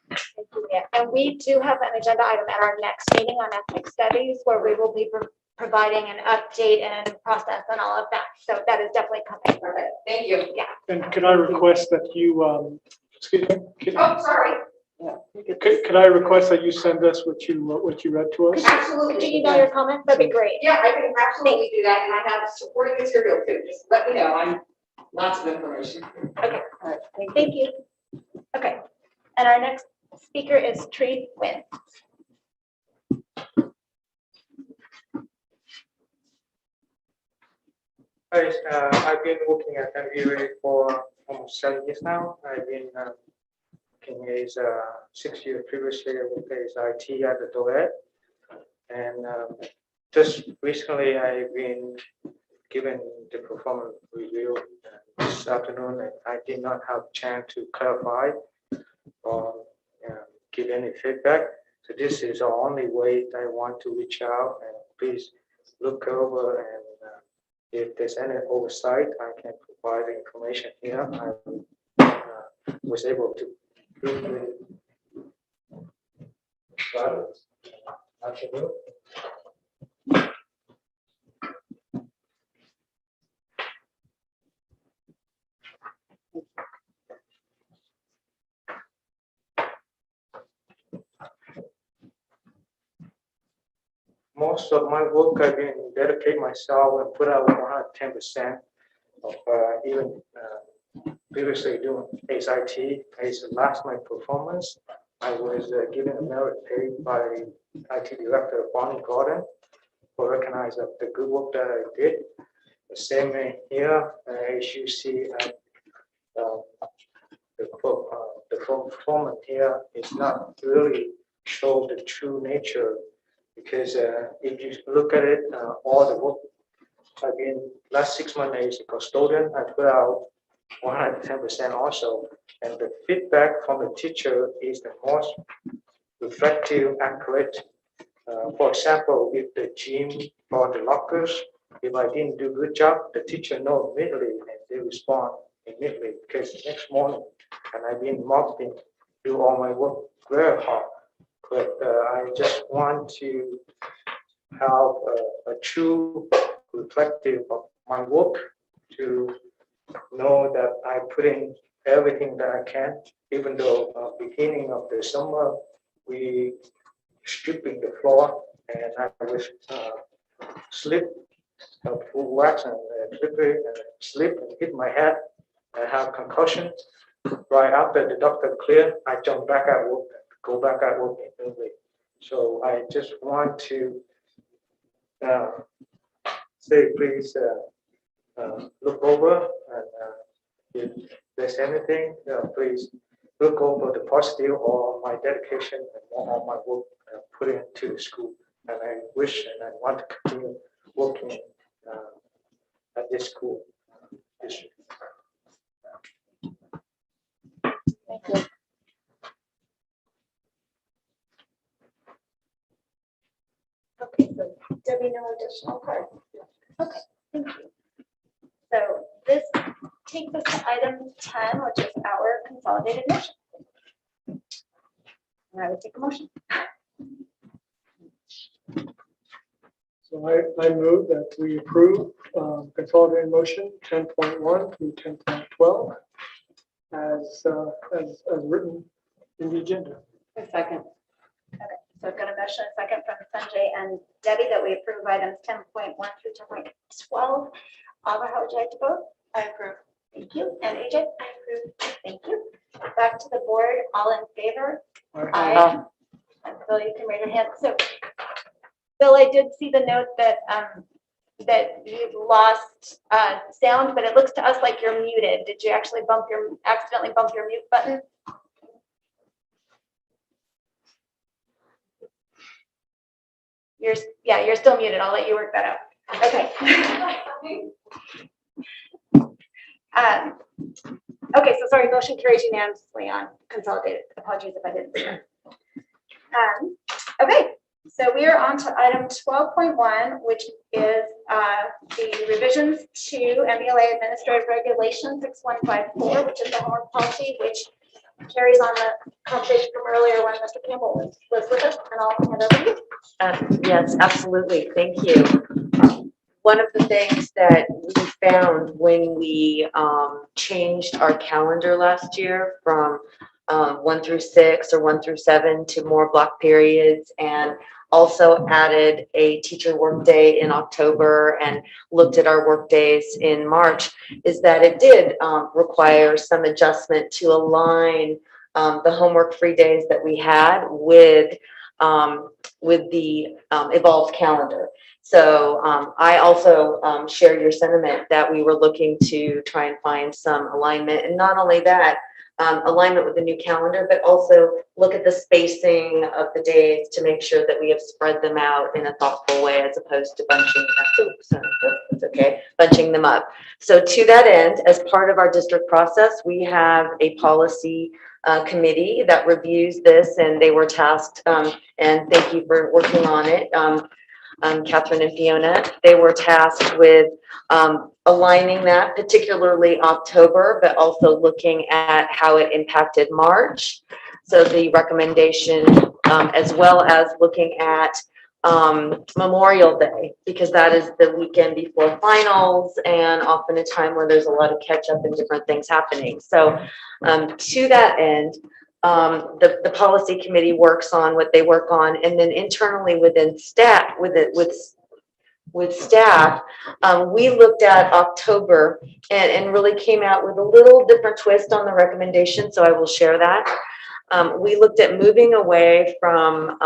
Thank you, Leah. And we do have an agenda item at our next meeting on ethnic studies, where we will be providing an update and process and all of that. So that is definitely coming. Perfect. Thank you. Yeah. And could I request that you, excuse me? Oh, sorry. Could I request that you send us what you read to us? Absolutely. Could you email your comments? That'd be great. Yeah, I can absolutely do that, and I have supporting material too. Just let me know. I'm lots of information. Okay. All right. Thank you. Okay. And our next speaker is Tree Wynn. Hi, I've been working at MVLA for almost 7 years now. I've been working as 6 years previously with as IT at the DOED. And just recently I've been given the performance review this afternoon, and I did not have a chance to clarify or give any feedback. So this is the only way I want to reach out, and please look over, and if there's any oversight, I can provide the information here. I was able to briefly most of my work I've been dedicate myself and put out 110% of even previously doing ASIT as last my performance. I was given a merit pay by IT director Bonnie Gordon for recognize of the good work that I did. The same way here, as you see, the performance here is not really show the true nature, because if you look at it, all the work I've been last 6 months as a custodian, I put out 110% also, and the feedback from the teacher is the most reflective, accurate. For example, if the gym or the lockers, if I didn't do a good job, the teacher knows immediately and they respond immediately, because next morning, and I've been marketing, do all my work very hard. But I just want to have a true reflective of my work, to know that I put in everything that I can, even though beginning of the summer, we stripping the floor, and I was slip, full wax and slippery, and slip and hit my head and have concussion. Right after the doctor cleared, I jumped back at work, go back at work immediately. So I just want to say, please look over, and if there's anything, please look over the positive or my dedication and all my work put into the school. And I wish and I want to continue working at this school. Thank you. Okay, so Debbie, no additional part? Okay, thank you. So this takes us to item 10, which is our consolidated mission. And I would take a motion. So I move that we approve consolidated motion 10.1 through 10.12 as written in the agenda. A second. Okay, so I've got a motion, a second from Sanjay and Debbie that we approve items 10.1 through 10.12. Alva, how would you like to vote? I approve. Thank you. And AJ? I approve. Thank you. Back to the board. All in favor? Aye. And Bill, you can raise your hand. So, Bill, I did see the note that that you've lost sound, but it looks to us like you're muted. Did you actually accidentally bump your mute button? You're still muted. I'll let you work that out. Okay. Okay, so sorry, motion carries unanimously on consolidated. Apologies if I didn't see that. Okay, so we are on to item 12.1, which is the revisions to MVLA Administrative Regulation 6154, which is the homework policy, which carries on the conversation from earlier when Mr. Campbell was with us, and I'll hand over to you. Yes, absolutely. Thank you. One of the things that we found when we changed our calendar last year from 1 through 6 or 1 through 7 to more block periods, and also added a teacher workday in October and looked at our work days in March, is that it did require some adjustment to align the homework free days that we had with the evolved calendar. So I also share your sentiment that we were looking to try and find some alignment, and not only that, alignment with the new calendar, but also look at the spacing of the days to make sure that we have spread them out in a thoughtful way, as opposed to bunching them up. So to that end, as part of our district process, we have a policy committee that reviews this, and they were tasked, and thank you for working on it, Catherine and Fiona. They were tasked with aligning that, particularly October, but also looking at how it impacted March. So the recommendation, as well as looking at Memorial Day, because that is the weekend before finals and often a time where there's a lot of catch up and different things happening. So to that end, the policy committee works on what they work on, and then internally within staff, with staff, we looked at October and really came out with a little different twist on the recommendation, so I will share that. We looked at moving away from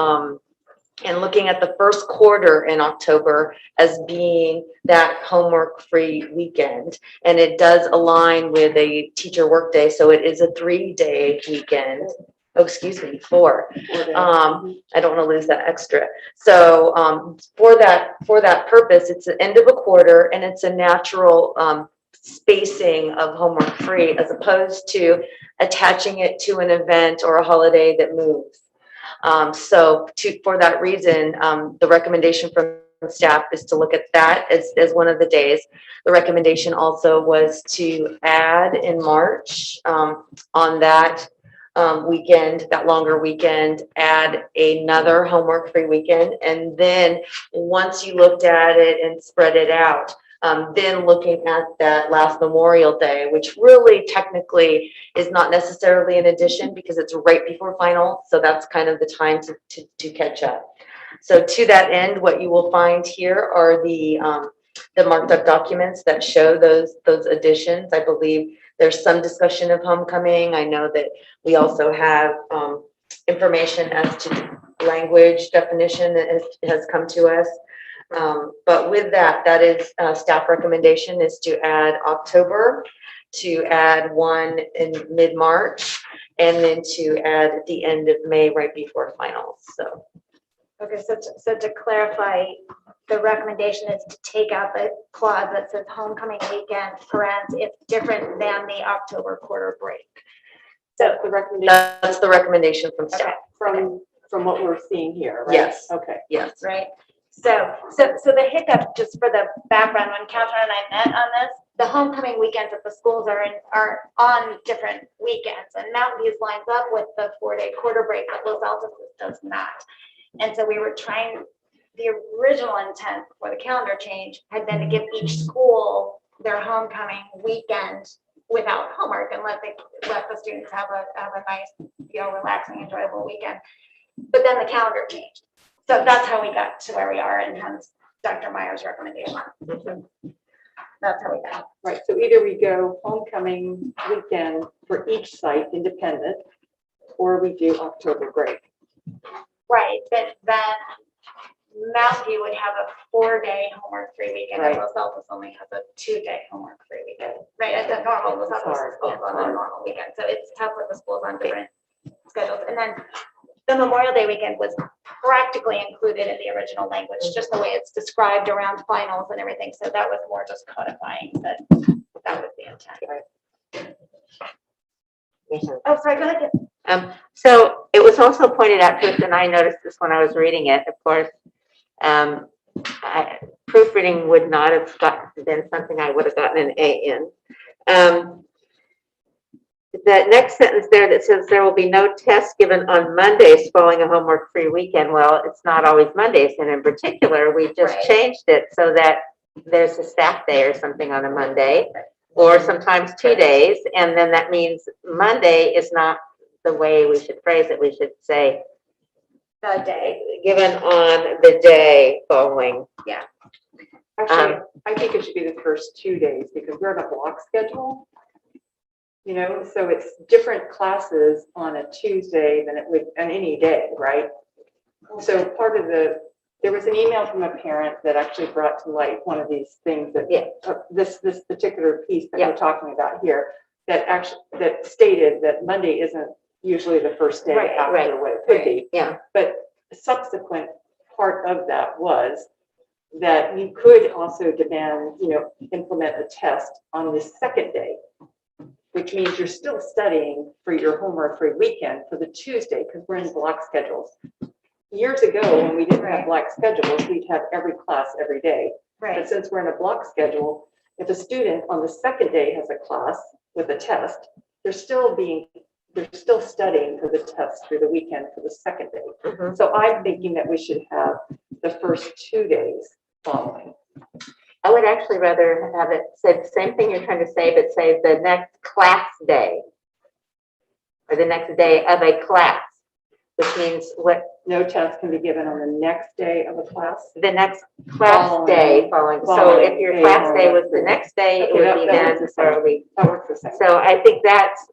and looking at the first quarter in October as being that homework-free weekend. And it does align with a teacher workday, so it is a 3-day weekend. Oh, excuse me, 4. I don't want to lose that extra. So for that purpose, it's the end of a quarter, and it's a natural spacing of homework free, as opposed to attaching it to an event or a holiday that moves. For that reason, the recommendation from staff is to look at that as one of the days. The recommendation also was to add in March on that weekend, that longer weekend, add another homework free weekend. And then once you looked at it and spread it out, then looking at that last Memorial Day, which really technically is not necessarily an addition because it's right before final. So that's kind of the time to catch up. So to that end, what you will find here are the marked up documents that show those additions. I believe there's some discussion of homecoming. I know that we also have information as to language definition that has come to us. But with that is staff recommendation is to add October, to add one in mid-March, and then to add at the end of May, right before finals. So. Okay, so to clarify, the recommendation is to take out the clause that says homecoming weekend, it's different than the October quarter break. So the recommendation. That's the recommendation from staff. Okay. From what we're seeing here, right? Yes. Okay. Yes. Right. So the hiccup, just for the background, when Catherine and I met on this, the homecoming weekends at the schools are on different weekends, and Mountain View's lines up with the 4-day quarter break, but Los Altos does not. And so we were trying, the original intent before the calendar change had been to give each school their homecoming weekend without homework and let the students have a nice, relaxing, enjoyable weekend. But then the calendar changed. So that's how we got to where we are, and hence Dr. Meyer's recommendation. That's how we go. Right, so either we go homecoming weekend for each site independent, or we do October break. Right, but then Mountain View would have a 4-day homework-free weekend, and Right. Los Altos only has a 2-day homework-free weekend. Right, at the normal, Los Altos Hard, schools yeah, on a hard. normal weekend, so it's tough with the schools on different schedules. And then the Memorial Day weekend was practically included in the original language, just the way it's described around finals and everything, so that was more just codifying that that was the intent. Oh, sorry, go ahead. So it was also pointed out to us, and I noticed this when I was reading it, of course, proofreading would not have been something I would have gotten an A in. The next sentence there that says there will be no tests given on Mondays following a homework-free weekend. Well, it's not always Mondays, and in particular, we just Right. changed it so that there's a staff day or something on a Monday, or sometimes 2 days, and then that means Monday is not the way we should phrase it. We should say The day, given on the day following. Actually, I think it should be the first 2 days because we're on a block schedule. You know, so it's different classes on a Tuesday than it would on any day, right? So part of there was an email from a parent that actually brought to light one of these things that, Yeah. this particular piece that Yeah. we're talking about here, that stated that Monday isn't usually the first day Right, after right, what it could be. Yeah. But the subsequent part of that was that you could also demand, implement a test on the second day, which means you're still studying for your homework-free weekend for the Tuesday, because we're in block schedules. Years ago, when we didn't have block schedules, we'd have every class every day. But right, since we're in a block schedule, if a student on the second day has a class with a test, they're still studying for the test through the weekend for the second day. Mhm. So I'm thinking that we should have the first 2 days following. I would actually rather have it said the same thing you're trying to say, but say the next class day, or the next day of a class, which means what, No test can be given on the next day of a class. the next class day following. So if your class day was the next day, it Okay, would be that then works the same. early. That works the same. So I think that's,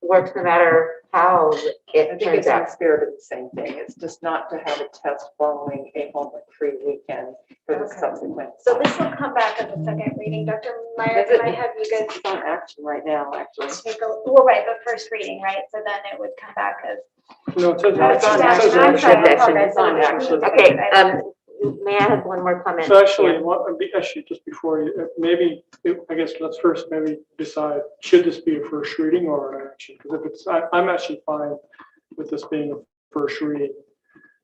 works no matter how I it think turns it's in out. the spirit of the same thing. It's just not to have a test following a homework-free weekend for the Okay. subsequent. so this will come back as a second reading. Dr. Meyer, Is can it- I have you guys It's on action right now, actually. take a, well, right, the first reading, right? So then it would come back as. No, it says Oh, it's on action. It says action. I'm sorry, I action. apologize. It's on action. Okay, may I have one more comment? So actually, Yeah. actually, just before you, maybe, I guess let's first maybe decide, should this be a first reading or an action? Because if it's, I'm actually fine with this being a first reading.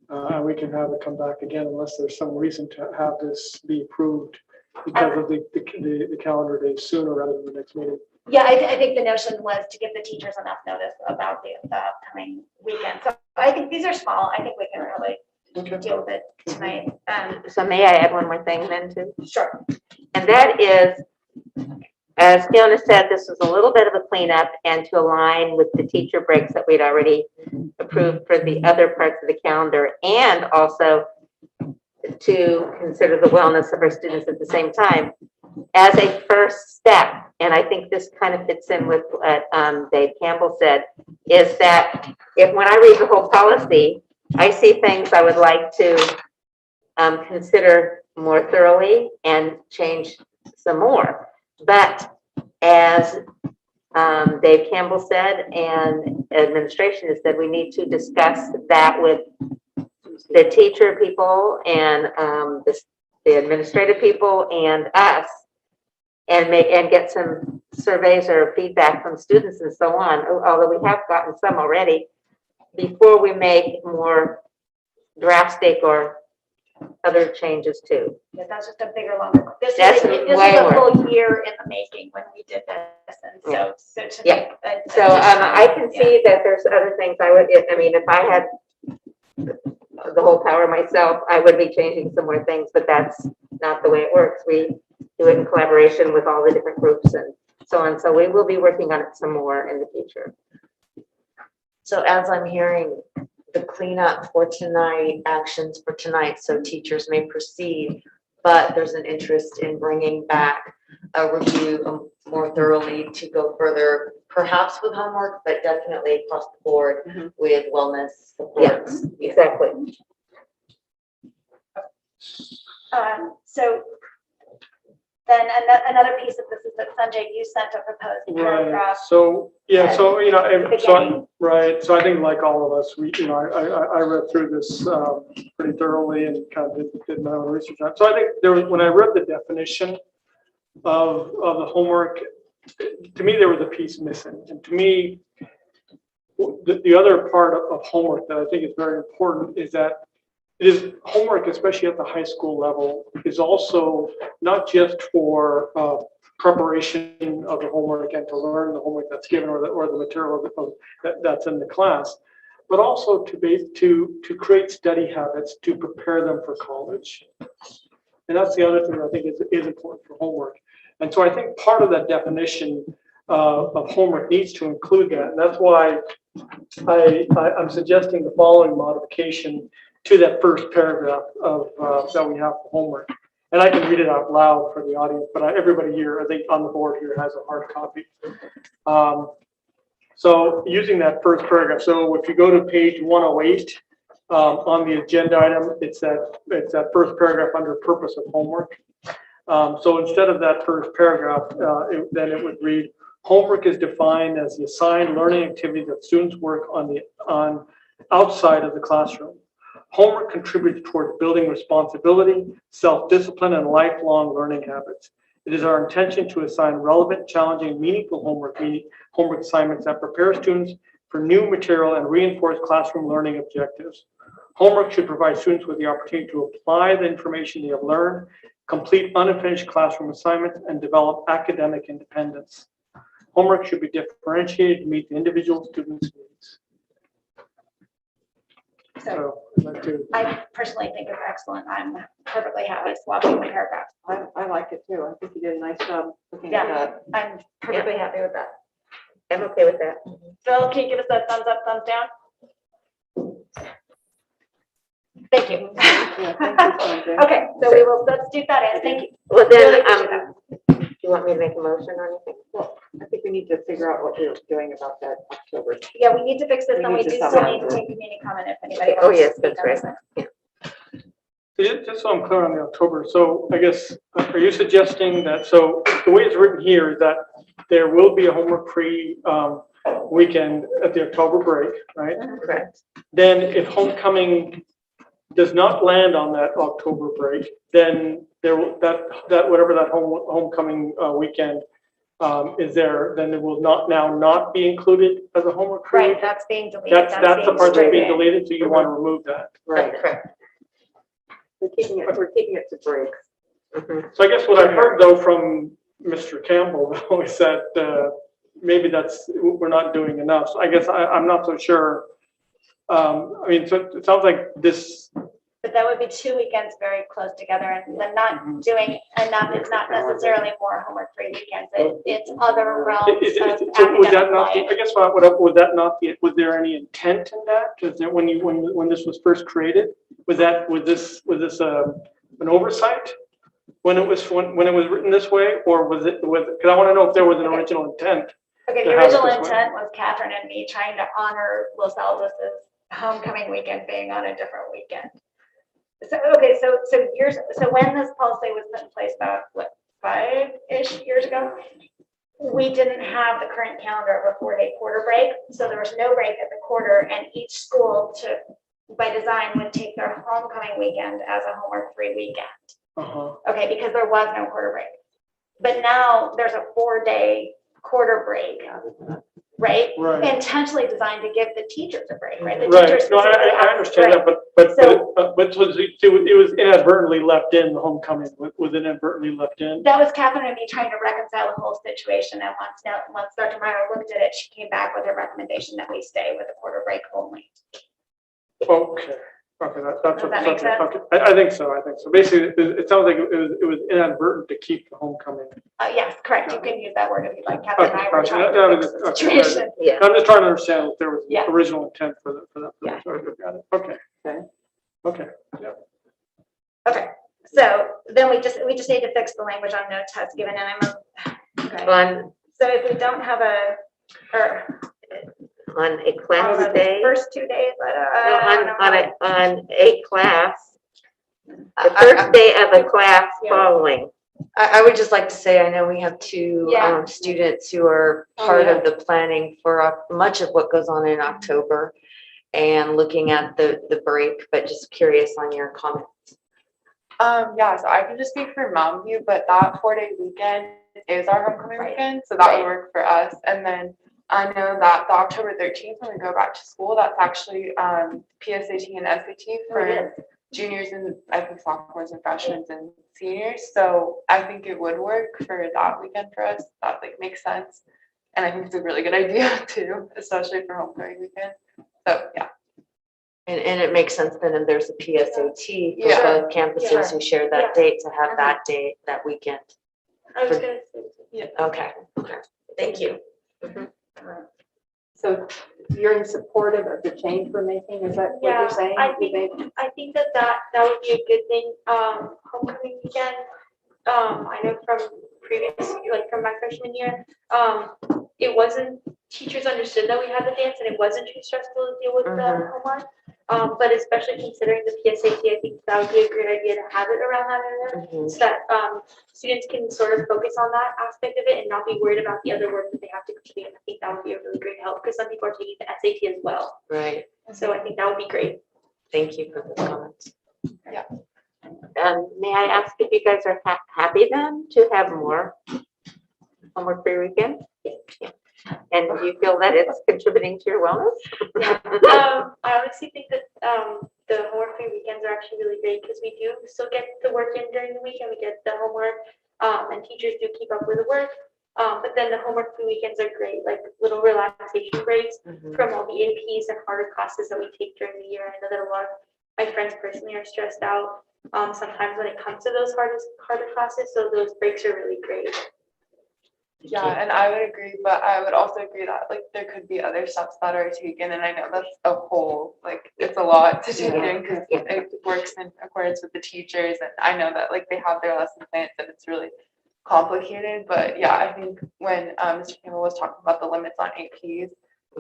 And we can have it come back again unless there's some reason to have this be approved because of the calendar days sooner rather than the next meeting. Yeah, I think the notion was to give the teachers enough notice about the upcoming weekend. So I think these are small. I think we can really deal with it tonight. So may I add one more thing then too? Sure. And that is, as Fiona said, this was a little bit of a cleanup and to align with the teacher breaks that we'd already approved for the other parts of the calendar, and also to consider the wellness of our students at the same time. As a first step, and I think this kind of fits in with what Dave Campbell said, is that when I read the whole policy, I see things I would like to consider more thoroughly and change some more. But as Dave Campbell said, and administration has said, we need to discuss that with the teacher people and the administrative people and us, and get some surveys or feedback from students and so on, although we have gotten some already, before we make more drastic or other changes too. Yeah, that's just a bigger, longer. This That's is a way more. full year in the making when we did this, and so to Yeah. make a- So I can see that there's other things I would, I mean, if I had the whole power myself, I would be changing some more things, but that's not the way it works. We do it in collaboration with all the different groups and so on. So we will be working on it some more in the future. So as I'm hearing the cleanup for tonight, actions for tonight, so teachers may proceed but there's an interest in bringing back a review more thoroughly to go further, perhaps with homework, but definitely across the board with wellness supports. Exactly. So then another piece of this is that Sanjay, you sent a proposed Right, paragraph. so, yeah, so, you know, Beginning. right, so I think like all of us, we, you know, I read through this pretty thoroughly and kind of did my own research on it. So I think there was, when I read the definition of the homework, to me, there was a piece missing. And to me, the other part of homework that I think is very important is that it is homework, especially at the high school level, is also not just for preparation of the homework and to learn the homework that's given or the material that's in the class, but also to create study habits to prepare them for college. And that's the other thing I think is important for homework. And so I think part of that definition of homework needs to include that. And that's why I'm suggesting the following modification to that first paragraph of that we have for homework. And I can read it out loud for the audience, but everybody here, I think on the board here has a hard copy. So using that first paragraph, so if you go to page 108 on the agenda item, it's that first paragraph under purpose of homework. So instead of that first paragraph, then it would read, homework is defined as the assigned learning activity that students work on outside of the classroom. Homework contributes towards building responsibility, self-discipline, and lifelong learning habits. It is our intention to assign relevant, challenging, meaningful homework assignments that prepare students for new material and reinforce classroom learning objectives. Homework should provide students with the opportunity to apply the information they have learned, complete unfinished classroom assignments, and develop academic independence. Homework should be differentiated to meet the individual student's needs. So I personally think it's excellent. I'm perfectly happy swapping the paragraphs. I like it too. I think you did a nice job looking at Yeah, that. I'm perfectly happy with that. I'm okay with that. Phil, can you give us that thumbs up, thumbs down? Thank you. Yeah, thank you, Sandra. Okay, so we will substitute that in. Thank you. Well, Really then, appreciate that. do you want me to make a motion or anything? Well, I think we need to figure out what we're doing about that October. Yeah, we need to fix this, We and we need to do still summarize need to it. take community comment if anybody wants. Oh, yes, to that's speak on right. this. Just so I'm clear on the October, so I guess, are you suggesting that, so the way it's written here is that there will be a homework-free weekend at the October break, right? Correct. Then if homecoming does not land on that October break, then that whatever that homecoming weekend is there, then it will not be included as a homework free. Right, that's being deleted. That's the part that's being stricken. deleted, so you want to remove that. Right. Correct. We're keeping it to breaks. Mhm. So I guess what I heard though from Mr. Campbell though is that maybe we're not doing enough. So I guess I'm not so sure. I mean, so it sounds like this. But that would be 2 weekends very close together, and then not doing enough is not necessarily more homework-free weekends. It's other realms of So was that academic not, life. I guess was that not, was there any intent in that? Is there when this was first created, was this an oversight? When it was written this way, or was it, because I want to know if there was an original intent. Okay, to the have it original this way. intent was Catherine and me trying to honor Los Aldos's homecoming weekend being on a different weekend. So, okay, so when this policy was put in place about, what, 5-ish years ago, we didn't have the current calendar of a 4-day quarter break. So there was no break at the quarter, and each school by design would take their homecoming weekend as a homework-free weekend. Okay, because there was no quarter break. But now there's a 4-day quarter break, right? Right. Intentionally designed to give the teachers a break, right? The Right, teachers no, specifically I have- understand right. that, but it was inadvertently left in, the homecoming was inadvertently left in. That was Catherine and me trying to reconcile the whole situation. And once Dr. Meyer looked at it, she came back with a recommendation that we stay with a quarter break only. Okay, that's. Does that make sense? Okay, I think so. Basically, it sounds like it was inadvertent to keep the homecoming. Yes, correct. You can use that word if you'd like. Catherine and I were Okay, trying that to was- fix the okay, situation. Yeah. I'm just trying to understand if there was Yeah. original intent for that. Yeah. Sorry, got it. Okay. Okay. Okay, yeah. Okay, so then we just need to fix the language on no test given, and okay. On, So if we don't have on a class the day, first 2 days, on a class, the first day of a class Yeah. following. I would just like to say, I know we have two Yeah. students who are part of the planning for much of what goes on in October and looking at the break, but just curious on your comments. Yeah, so I can just speak for Mountain View, but that 4-day weekend is our homecoming weekend, so that would work for us. And then I know that the October 13th, when we go back to school, that's actually PSAT and SAT for juniors and I think sophomores and freshmen and seniors. So I think it would work for that weekend for us. That like makes sense. And I think it's a really good idea too, especially for homecoming weekend. So yeah. And it makes sense then if there's a PSAT for Yeah. both campuses who share that date to have that date, that weekend. I was gonna say. Okay, thank you. So you're in support of the change we're making, is that what Yeah, you're saying? I think that would be a good thing, homecoming weekend. I know from previous, like from my freshman year, it wasn't, teachers understood that we had the dance and it wasn't too stressful to deal with the homework. But especially considering the PSAT, I think that would be a great idea to have it around that area. So that students can sort of focus on that aspect of it and not be worried about the other work that they have to complete. I think that would be a really great help because some people are taking the SAT as well. Right, So I think that would be great. thank you for the comments. May I ask if you guys are happy then to have more homework-free weekend? Yeah. And do you feel that it's contributing to your wellness? I honestly think that the homework-free weekends are actually really great because we do still get the work in during the week and we get the homework, and teachers do keep up with the work. But then the homework-free weekends are great, like little relaxation breaks from all the APs and harder classes that we take during the year. I know that a lot of my friends personally are stressed out sometimes when it comes to those harder classes, so those breaks are really great. Yeah, and I would agree, but I would also agree that like there could be other steps that are taken, and I know that's a whole, like it's a lot to take in because it works in accordance with the teachers, and I know that like they have their lesson plans and it's really complicated, but yeah, I think when Mr. Campbell was talking about the limits on APs,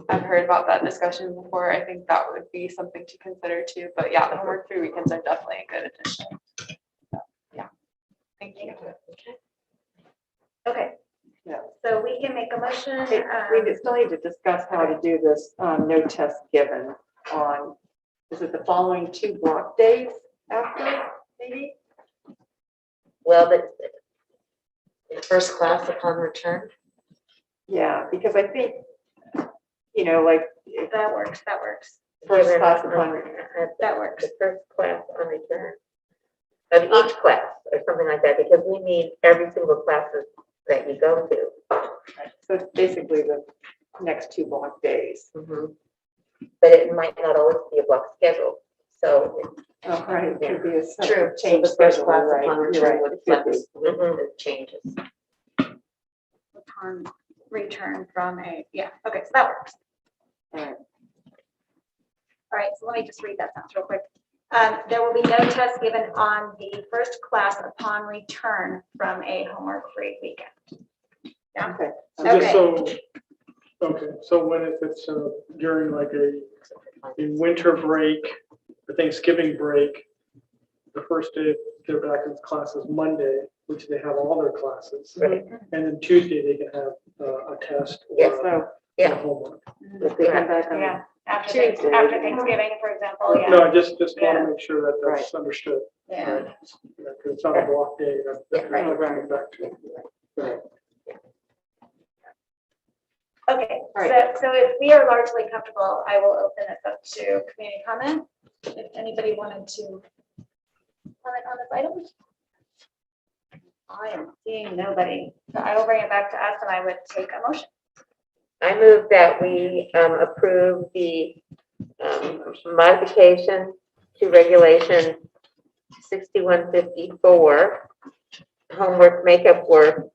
I've heard about that discussion before. I think that would be something to consider too, but yeah, the homework-free weekends are definitely a good addition. So, yeah, thank you. Okay. Yeah. So we can make a motion. We still need to discuss how to do this, no test given on, is it the following 2 block days after, maybe? Well, the first class upon return. Yeah, because I think, you know, like, That works. first class upon return. That works. The first class on return of each class or something like that, because we need every single classes that you go to. So it's basically the next 2 block days. But it might not always be a block schedule, so. Oh, right, it could be a True. change The first schedule, class right? upon You're return right, would it could be. flex with the changes. Upon return from okay, so that works. Right. All right, so let me just read that sentence real quick. There will be no test given on the first class upon return from a homework-free weekend. Yeah. Okay. So when if it's during like a winter break, the Thanksgiving break, the first day they're back in class is Monday, which they have all their classes. Right. And then Tuesday they can have a test Yes, or yeah. a homework. If they come back on After Tuesday. Thanksgiving, for example, No, I just want to make sure that that's Right. understood. Yeah. Because it's not a block day. That's Right. what we're coming back to. Right. Okay, Right. so if we are largely comfortable, I will open this up to community comment. If anybody wanted to comment on this item. I am seeing nobody, so I will bring it back to us and I would take a motion. I move that we approve the modification to regulation 6154, homework makeup work,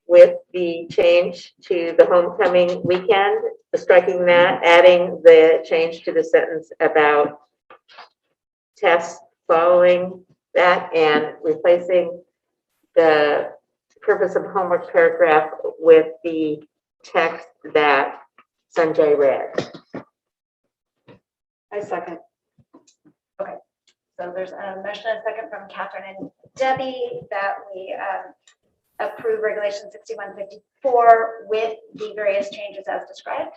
with the change to the homecoming weekend, striking that, adding the change to the sentence about tests following that and replacing the purpose of homework paragraph with the text that Sanjay read. I second. So there's a motion and a second from Catherine and Debbie that we approve Regulation 6154 with the various changes as described.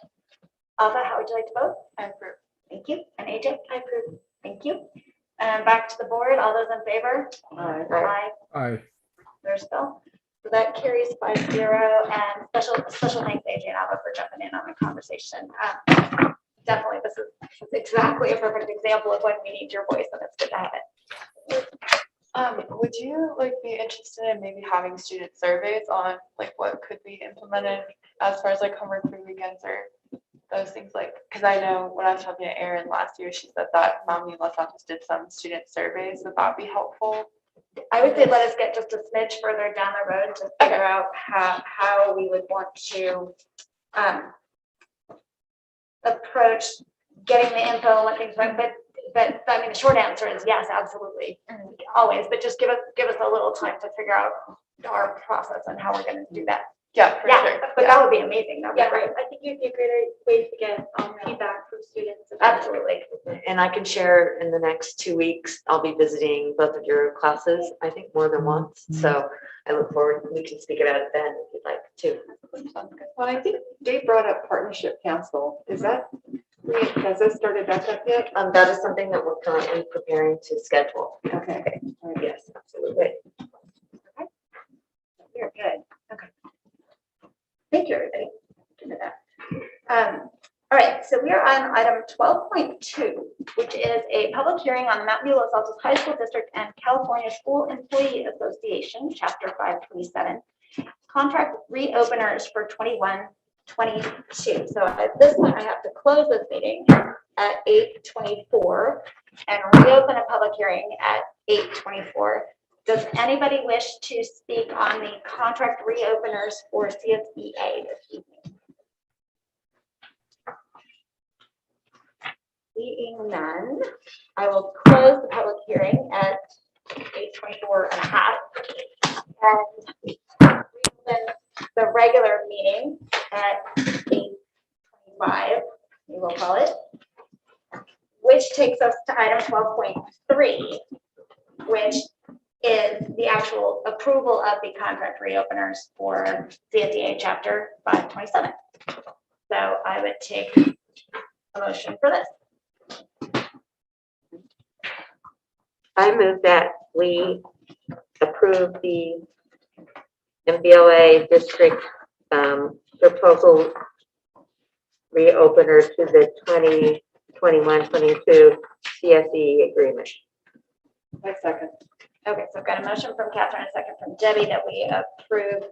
Alta, how would you like to vote? I approve. Thank you. And AJ? I approve. Thank you. And back to the board. All those in favor? Aye. Aye. Aye. There's Bill. So that carries 5-0. And special thanks, AJ and Alta, for jumping in on the conversation. Definitely, this is exactly a perfect example of when we need your voice, and it's good to have it. Would you like be interested in maybe having student surveys on like what could be implemented as far as like homework free weekends or those things like, because I know when I was talking to Erin last year, she said that Mount Los Altos did some student surveys. Would that be helpful? I would say let us get just a smidge further down the road to figure out how we would want to approach getting the info and what things like, but I mean, the short answer is yes, absolutely, always, but just give us a little time to figure out our process and how we're gonna do that. Yeah, for Yeah, sure. but that would be amazing. That'd be Yeah, great. I think it'd be a great way to get feedback from students. Absolutely. And I can share in the next 2 weeks, I'll be visiting both of your classes, I think more than once. So I look forward, we can speak about it then if you'd like to. Well, I think Dave brought up Partnership Council. Has that started back up yet? That is something that we're currently preparing to schedule. Okay. Yes, absolutely. You're good. Okay. Thank you, everybody. Give it that. All right, so we are on item 12.2, which is a public hearing on the Mountain View Los Altos High School District and California School Employee Association, Chapter 527, contract reopeners for 21-22. So at this point, I have to close this meeting at 8:24 and reopen a public hearing at 8:24. Does anybody wish to speak on the contract reopeners for CSEA this evening? Seeing none, I will close the public hearing at 8:24 and a half. And reopen the regular meeting at 8:25, we will call it, which takes us to item 12.3, which is the actual approval of the contract reopeners for CSEA Chapter 527. So I would take a motion for this. I move that we approve the MVLA district proposal reopener to the 2021-22 CSE agreement. My second. Okay, so I've got a motion from Catherine, a second from Debbie that we approve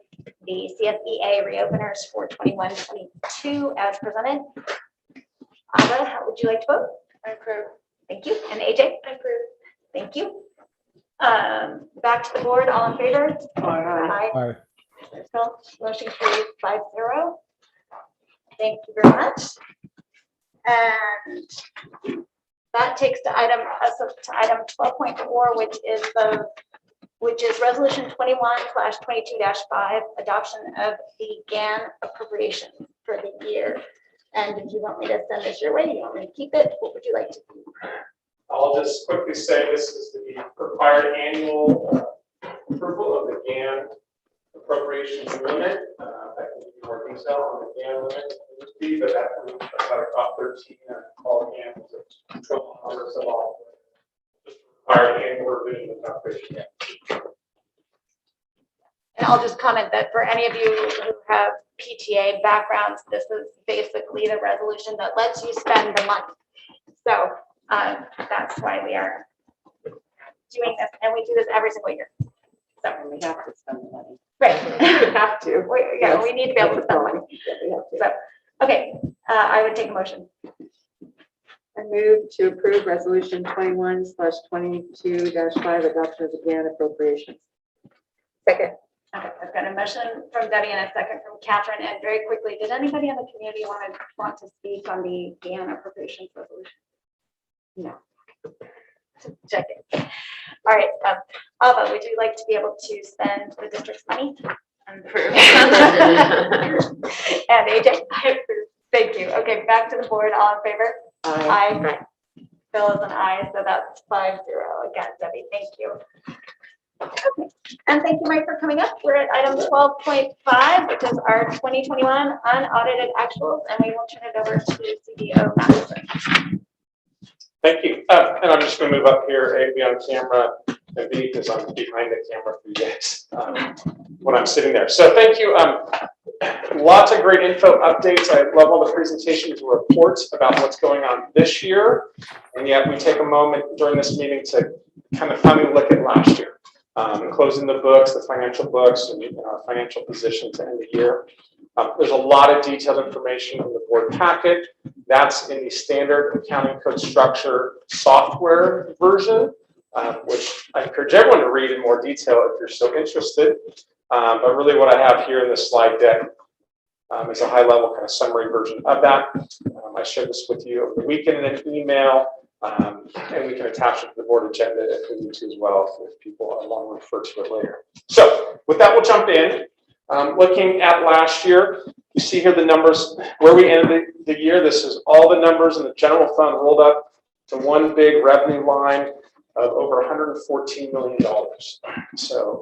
the CSEA reopeners for 21-22 as presented. Alta, how would you like to vote? I approve. Thank you. And AJ? I approve. Thank you. Back to the board, all in favor? Aye. Aye. So motion carries 5-0. Thank you very much. And that takes to item 12.4, which is resolution 21/22-5, adoption of the GAN appropriation for the year. And if you want me to send this your way, you want me to keep it, what would you like to do? I'll just quickly say this is the required annual approval of the GAN appropriations limit. I can give you more detail on the GAN limit, but that's about Prop 13 and all GAN is a control numbers of all. Just required annual revision of appropriation. And I'll just comment that for any of you who have PTA backgrounds, this is basically the resolution that lets you spend the money. So that's why we are doing this, and we do this every single year. So And we have to spend the money. right, We have to. yeah, we need to be able to spend money. So okay, I would take a motion. I move to approve resolution 21/22-5, adoption of the GAN appropriations. Second. Okay, I've got a motion from Debbie and a second from Catherine. And very quickly, did anybody in the community want to speak on the GAN appropriations resolution? No. check it. All right, Alva, would you like to be able to spend the district's money? And AJ? Thank you. Okay, back to the board. All in favor? Aye. Bill is an aye, so that's 5-0. Again, Debbie, thank you. Okay. And thank you, Mike, for coming up. We're at item 12.5, which is our 2021 unaudited actuals, and we will turn it over to CDO Matheson. Thank you. And I'm just going to move up here, A, be on camera, and B, because I'm behind the camera for you guys when I'm sitting there. So thank you. Lots of great info updates. I love all the presentations and reports about what's going on this year. And yet we take a moment during this meeting to kind of finally look at last year. Closing the books, the financial books, and our financial position to end the year. There's a lot of detailed information in the board packet. That's in the standard accounting code structure software version, which I encourage everyone to read in more detail if you're so interested. But really what I have here in this slide deck is a high level kind of summary version of that. I shared this with you over the weekend in an email. And we can attach it to the board agenda if we need to as well, if people want to refer to it later. So with that, we'll jump in. Looking at last year, you see here the numbers where we ended the year. This is all the numbers in the general fund rolled up to one big revenue line of over $114 million. So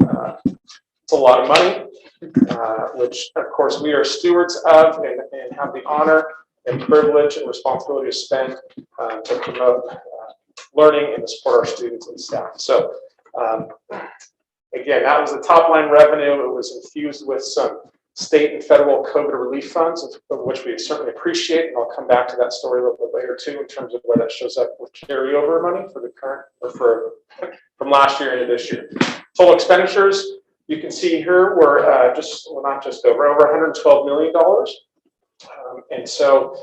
it's a lot of money, which of course we are stewards of and have the honor and privilege and responsibility to spend to promote learning and to support our students and staff. So again, that was the top line revenue. It was infused with some state and federal COVID relief funds, of which we certainly appreciate. And I'll come back to that story a little bit later too, in terms of where that shows up with carryover money for the current or from last year into this year. Total expenditures, you can see here, we're not just over $112 million. And so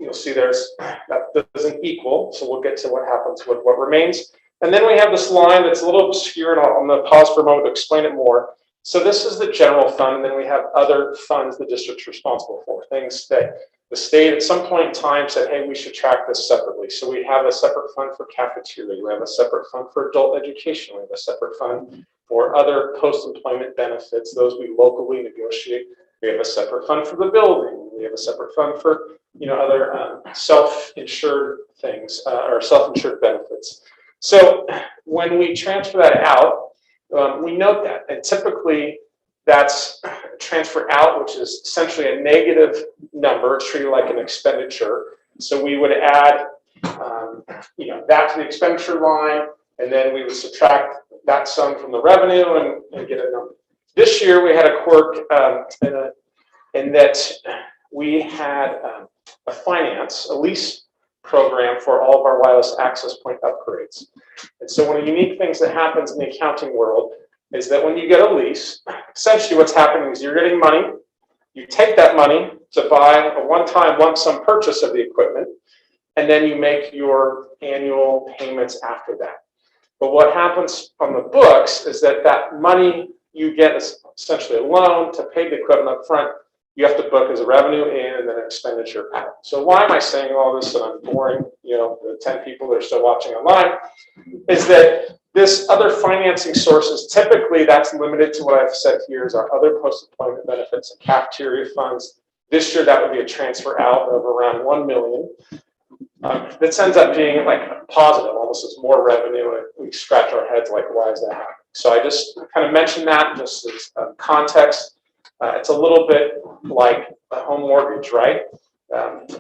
you'll see that doesn't equal. So we'll get to what happens with what remains. And then we have this line that's a little obscure, and I'm going to pause for a moment to explain it more. So this is the general fund, and then we have other funds the district's responsible for, things that the state at some point in time said, hey, we should track this separately. So we have a separate fund for cafeteria. We have a separate fund for adult education. We have a separate fund for other post-employment benefits, those we locally negotiate. We have a separate fund for the building. We have a separate fund for other self-insured things or self-insured benefits. So when we transfer that out, we note that, and typically that's transfer out, which is essentially a negative number, treated like an expenditure. So we would add, that to the expenditure line, and then we would subtract that sum from the revenue and get a number. This year we had a quirk in that we had a lease program for all of our wireless access point upgrades. And so one of the unique things that happens in the accounting world is that when you get a lease, essentially what's happening is you're getting money, you take that money to buy a one-time lump sum purchase of the equipment, and then you make your annual payments after that. But what happens on the books is that money you get is essentially a loan to pay the equipment up front. You have to book as a revenue in and then an expenditure out. So why am I saying all this and I'm boring, the 10 people that are still watching online, is that this other financing sources, typically that's limited to what I've said here is our other post-employment benefits and cafeteria funds. This year, that would be a transfer out of around $1 million. This ends up being like positive, almost as more revenue, and we scratch our heads like, why is that happening? So I just kind of mentioned that just as context. It's a little bit like a home mortgage, right?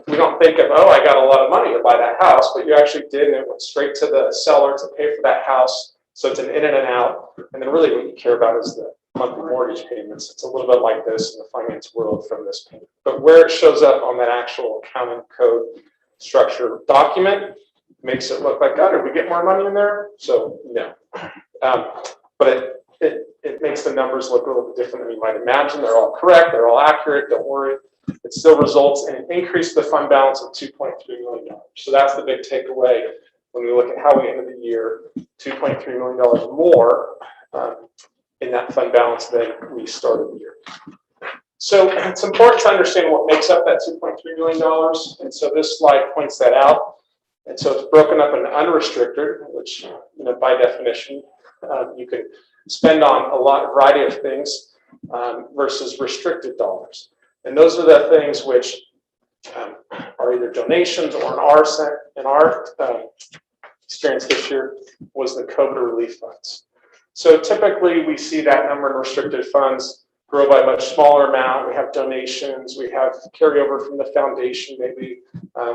We don't think of, I got a lot of money to buy that house, but you actually did, and it went straight to the seller to pay for that house. So it's an in and an out. And then really what you care about is the monthly mortgage payments. It's a little bit like this in the finance world from this payment. But where it shows up on that actual accounting code structure document makes it look like, did we get more money in there? So no. But it makes the numbers look a little bit different than you might imagine. They're all correct. They're all accurate. Don't worry. It still results in an increase in the fund balance of $2.3 million. So that's the big takeaway when we look at how we ended the year, $2.3 million more in that fund balance than we started the year. So it's important to understand what makes up that $2.3 million. And so this slide points that out. And so it's broken up into unrestricted, which, by definition, you can spend on a variety of things, versus restricted dollars. And those are the things which are either donations, or in our experience this year was the COVID relief funds. So typically we see that number in restricted funds grow by a much smaller amount. We have donations, we have carryover from the foundation, maybe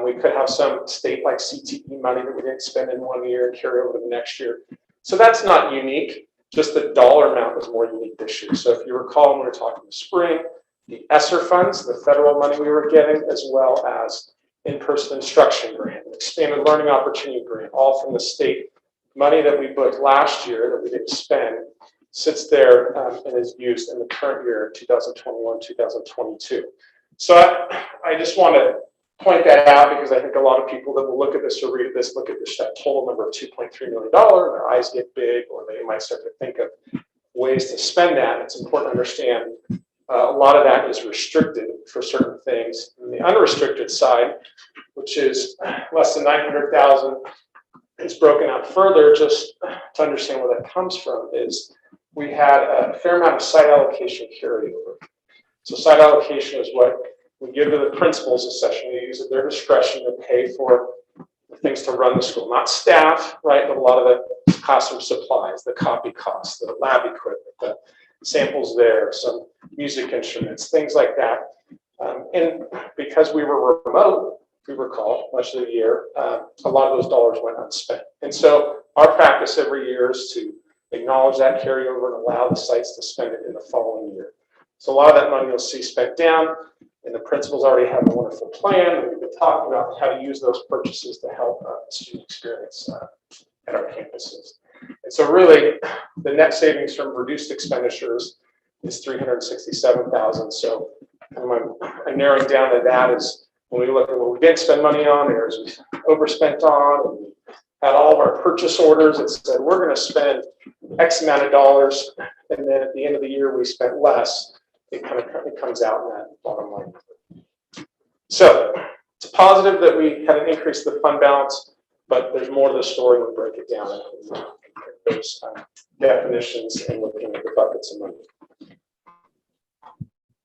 we could have some state like CTE money that we didn't spend in one year and carry over to the next year. So that's not unique, just the dollar amount was more unique this year. So if you recall when we were talking in the spring, the ESSER funds, the federal money we were getting, as well as in-person instruction grant, expanded learning opportunity grant, all from the state. Money that we booked last year that we didn't spend sits there and is used in the current year, 2021, 2022. So I just want to point that out because I think a lot of people that will look at this or read this, look at this, that total number of $2.3 million, and their eyes get big, or they might start to think of ways to spend that. It's important to understand a lot of that is restricted for certain things. On the unrestricted side, which is less than 900,000, it's broken out further just to understand where that comes from. Is we had a fair amount of site allocation carryover. So site allocation is what we give to the principals essentially, use at their discretion to pay for the things to run the school, not staff, right? But a lot of the classroom supplies, the copy costs, the lab equipment, the samples there, some music instruments, things like that. And because we were remote, if you recall, much of the year, a lot of those dollars went unspent. And so our practice every year is to acknowledge that carryover and allow the sites to spend it in the following year. So a lot of that money you'll see spent down, and the principals already have a wonderful plan. And we've been talking about how to use those purchases to help the student experience at our campuses. And so really, the net savings from reduced expenditures is $367,000. So I'm narrowing down to that is when we look at what we didn't spend money on, areas we overspent on, and we had all of our purchase orders that said we're going to spend X amount of dollars, and then at the end of the year we spent less. It comes out in that bottom line. So it's positive that we had an increase in the fund balance, but there's more to the story when we break it down in those definitions and looking at the buckets of money.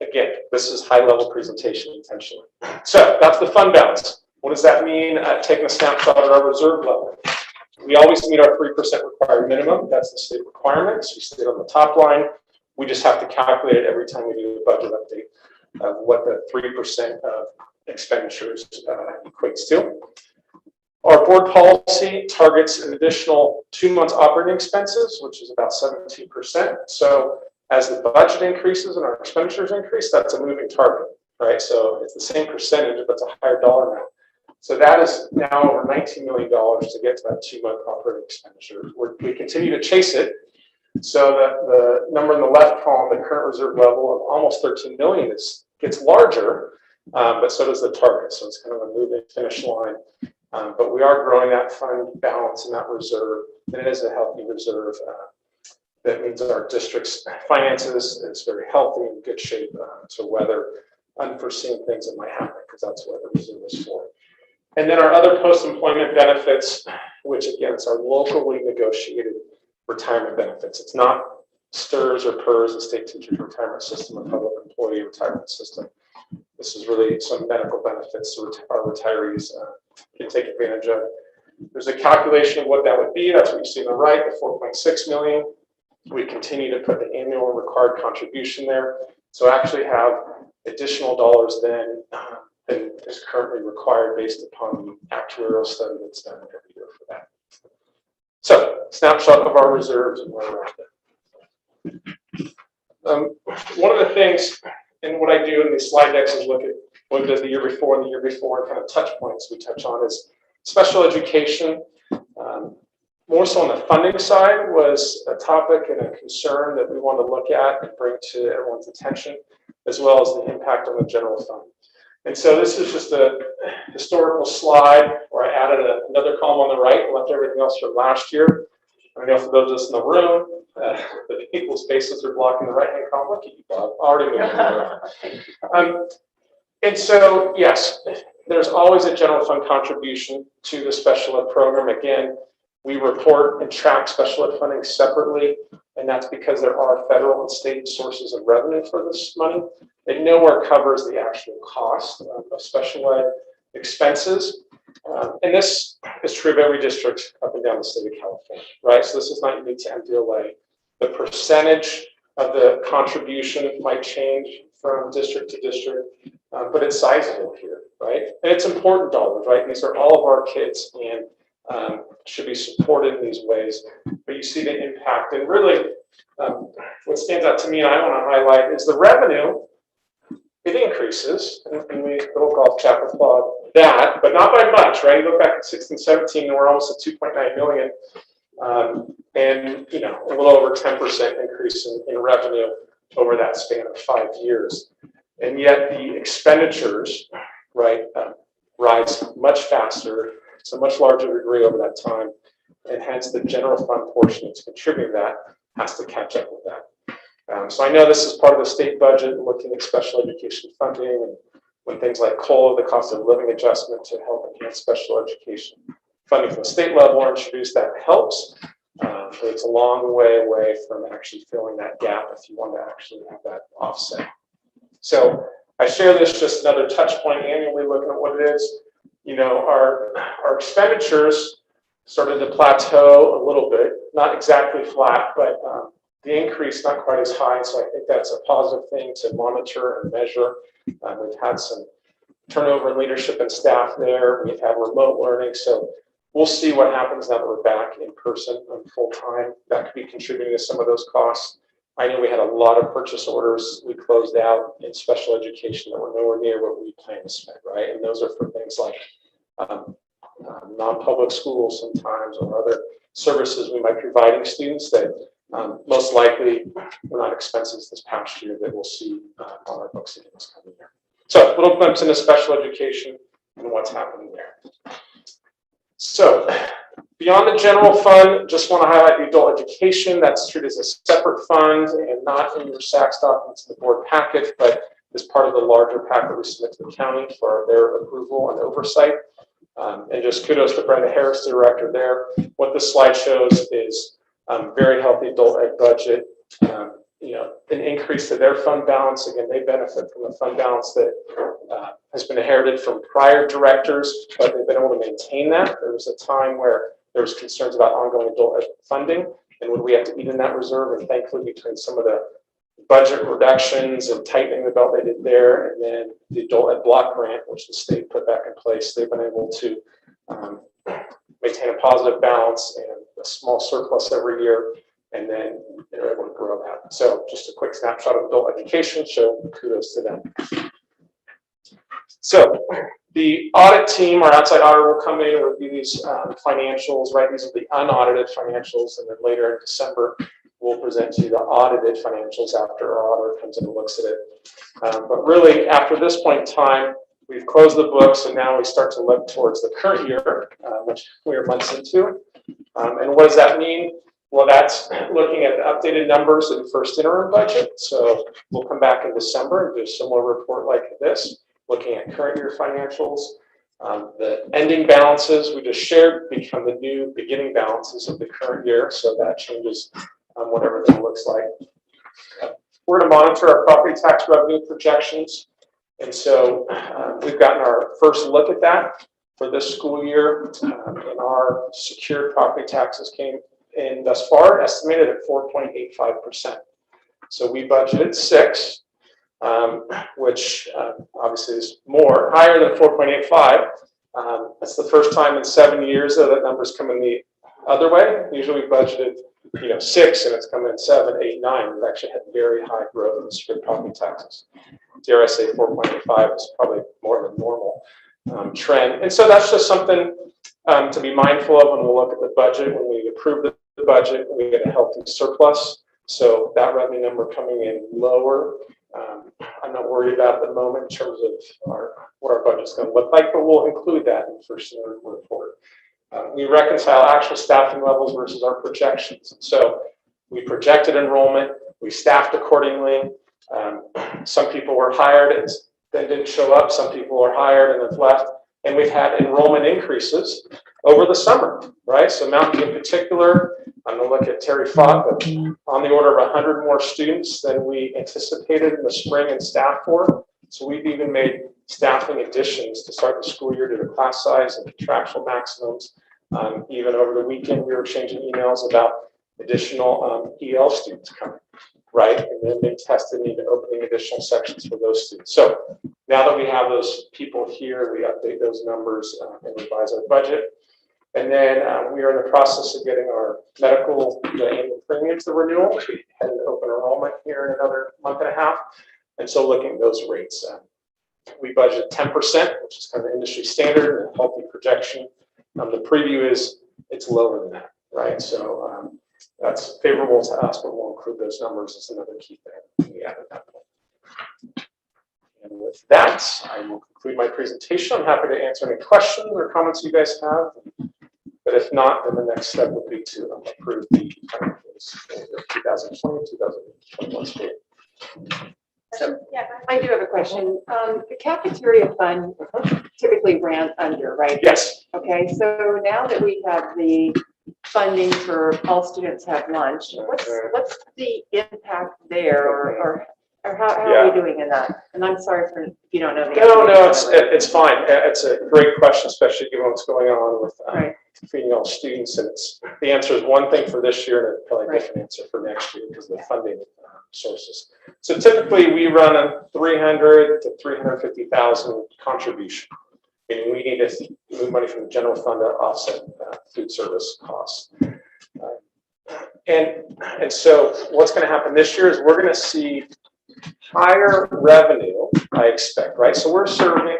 Again, this is high-level presentation intentionally. So that's the fund balance. What does that mean? Taking a snapshot at our reserve level. We always meet our 3% required minimum. That's the state requirements. We see it on the top line. We just have to calculate it every time we do a budget update of what the 3% of expenditures equates to. Our board policy targets an additional 2 months operating expenses, which is about 17%. So as the budget increases and our expenditures increase, that's a moving target, right? So it's the same percentage, but it's a higher dollar amount. So that is now over $19 million to get to that 2 month operating expenditure. We continue to chase it. So the number in the left column, the current reserve level of almost 13 million gets larger, but so does the target. So it's kind of a moving finish line. But we are growing that fund balance and that reserve. And it is a healthy reserve. That means our district's finances is very healthy and good shape to weather unforeseen things that might happen, because that's what the reserve is for. And then our other post-employment benefits, which again, it's our locally negotiated retirement benefits. It's not STRS or PERS, the state teachers retirement system, or public employee retirement system. This is really some medical benefits our retirees can take advantage of. There's a calculation of what that would be. That's what you see on the right, the 4.6 million. We continue to put the annual required contribution there. So actually have additional dollars than is currently required based upon the actuarial study that's done every year for that. So, snapshot of our reserves and where we're at. One of the things, and what I do in these slide decks is look at what we did the year before and the year before, and kind of touch points we touch on is special education. More so on the funding side was a topic and a concern that we wanted to look at and bring to everyone's attention, as well as the impact on the general fund. And so this is just a historical slide where I added another column on the right and left everything else from last year. I know for those of us in the room, the people's faces are blocking the right-hand column. Look at you, Bob. Already moving. And so, yes, there's always a general fund contribution to the special ed program. Again, we report and track special ed funding separately, and that's because there are federal and state sources of revenue for this money. It nowhere covers the actual cost of special ed expenses. And this is true of every district up and down the state of California, right? So this is not unique to MVLA. The percentage of the contribution might change from district to district, but it's sizable here, right? And it's important dollars, right? These are all of our kids and should be supported in these ways. But you see the impact. And really, what stands out to me and I want to highlight is the revenue. It increases, and we little golf chat with Claude that, but not by much, right? You look back at 16, 17, and we're almost at 2.9 million, and you know, a little over 10% increase in revenue over that span of 5 years, and yet the expenditures, right, rise much faster, to a much larger degree over that time, and hence the general fund portion that's contributing that has to catch up with that. So I know this is part of the state budget, looking at special education funding, and when things like COLA, the cost of living adjustment to help enhance special education funding from the state level are introduced, that helps. But it's a long way away from actually filling that gap if you want to actually have that offset. So I share this, just another touch point annually, looking at what it is. You know, our expenditures started to plateau a little bit, not exactly flat, but the increase not quite as high. So I think that's a positive thing to monitor and measure. We've had some turnover in leadership and staff there. We've had remote learning. So we'll see what happens now that we're back in person and full time. That could be contributing to some of those costs. I know we had a lot of purchase orders we closed out in special education that were nowhere near what we planned to spend, right? And those are for things like non-public schools sometimes, or other services we might be providing students that most likely were not expenses this past year that we'll see on our books again this coming year. So a little glimpse into special education and what's happening there. So beyond the general fund, just want to highlight the adult education. That's treated as a separate fund and not in your SACS documents in the board packet, but as part of the larger packet we submit to the county for their approval and oversight. And just kudos to Brenda Harris, the director there. What this slide shows is very healthy adult ed budget, you know, an increase to their fund balance. Again, they benefit from the fund balance that has been inherited from prior directors, but they've been able to maintain that. There was a time where there was concerns about ongoing adult ed funding, and would we have to eat in that reserve? And thankfully, between some of the budget reductions and tightening the belt they did there, and then the adult ed block grant, which the state put back in place, they've been able to maintain a positive balance and a small surplus every year, and then they're able to grow that. So just a quick snapshot of adult education, so kudos to them. So the audit team, our outside auditor, will come in and review these financials, right? These are the unaudited financials, and then later in December, we'll present to you the audited financials after our auditor comes in and looks at it. But really, after this point in time, we've closed the books, and now we start to look towards the current year, which we are months into. And what does that mean? Well, that's looking at the updated numbers in the first interim budget. So we'll come back in December and do a similar report like this, looking at current year financials. The ending balances we just shared become the new beginning balances of the current year. So that changes what everything looks like. We're going to monitor our property tax revenue projections. And so we've gotten our first look at that for this school year. And our secured property taxes came in thus far, estimated at 4.85%. So we budgeted 6, which obviously is higher than 4.85. That's the first time in 7 years that number's coming the other way. Usually we budgeted 6, and it's coming in 7, 8, 9. We've actually had very high growth in secured property taxes. Dare I say 4.85 is probably more than normal trend. And so that's just something to be mindful of when we look at the budget. When we approve the budget, we get a healthy surplus. So that revenue number coming in lower, I'm not worried about at the moment in terms of what our budget's going to look like, but we'll include that in the first interim report. We reconcile actual staffing levels versus our projections. So we projected enrollment, we staffed accordingly. Some people were hired and then didn't show up. Some people were hired and have left. And we've had enrollment increases over the summer, right? So Mountain View in particular, I'm going to look at Terry Fott, but on the order of 100 more students than we anticipated in the spring and staff for. So we've even made staffing additions to start the school year due to class size and contractual maximums. Even over the weekend, we were exchanging emails about additional EL students coming, right? And then being tested and even opening additional sections for those students. So now that we have those people here, we update those numbers and revise our budget. And then we are in the process of getting our medical annual premiums to renewal. We had an open enrollment here in another month and a half. And so looking at those rates, we budget 10%, which is kind of industry standard and a healthy projection. The preview is it's lower than that, right? So that's favorable to us, but we'll include those numbers as another key thing we add at that point. And with that, I will conclude my presentation. I'm happy to answer any questions or comments you guys have. But if not, then the next step would be to approve the financials for the 2020-2021 school year. So, yeah, I do have a question. The cafeteria fund typically ran under, right? Yes. Okay, so now that we have the funding for all students have lunch, what's the impact there, or how are we doing in that? And I'm sorry if you don't know the answer. No, it's fine. It's a great question, especially given what's going on with feeding all students. And the answer is one thing for this year, and probably a different answer for next year because of the funding sources. So typically we run a 300 to 350,000 contribution, meaning we need to move money from the general fund to offset food service costs. And so what's going to happen this year is we're going to see higher revenue, I expect, right? So we're serving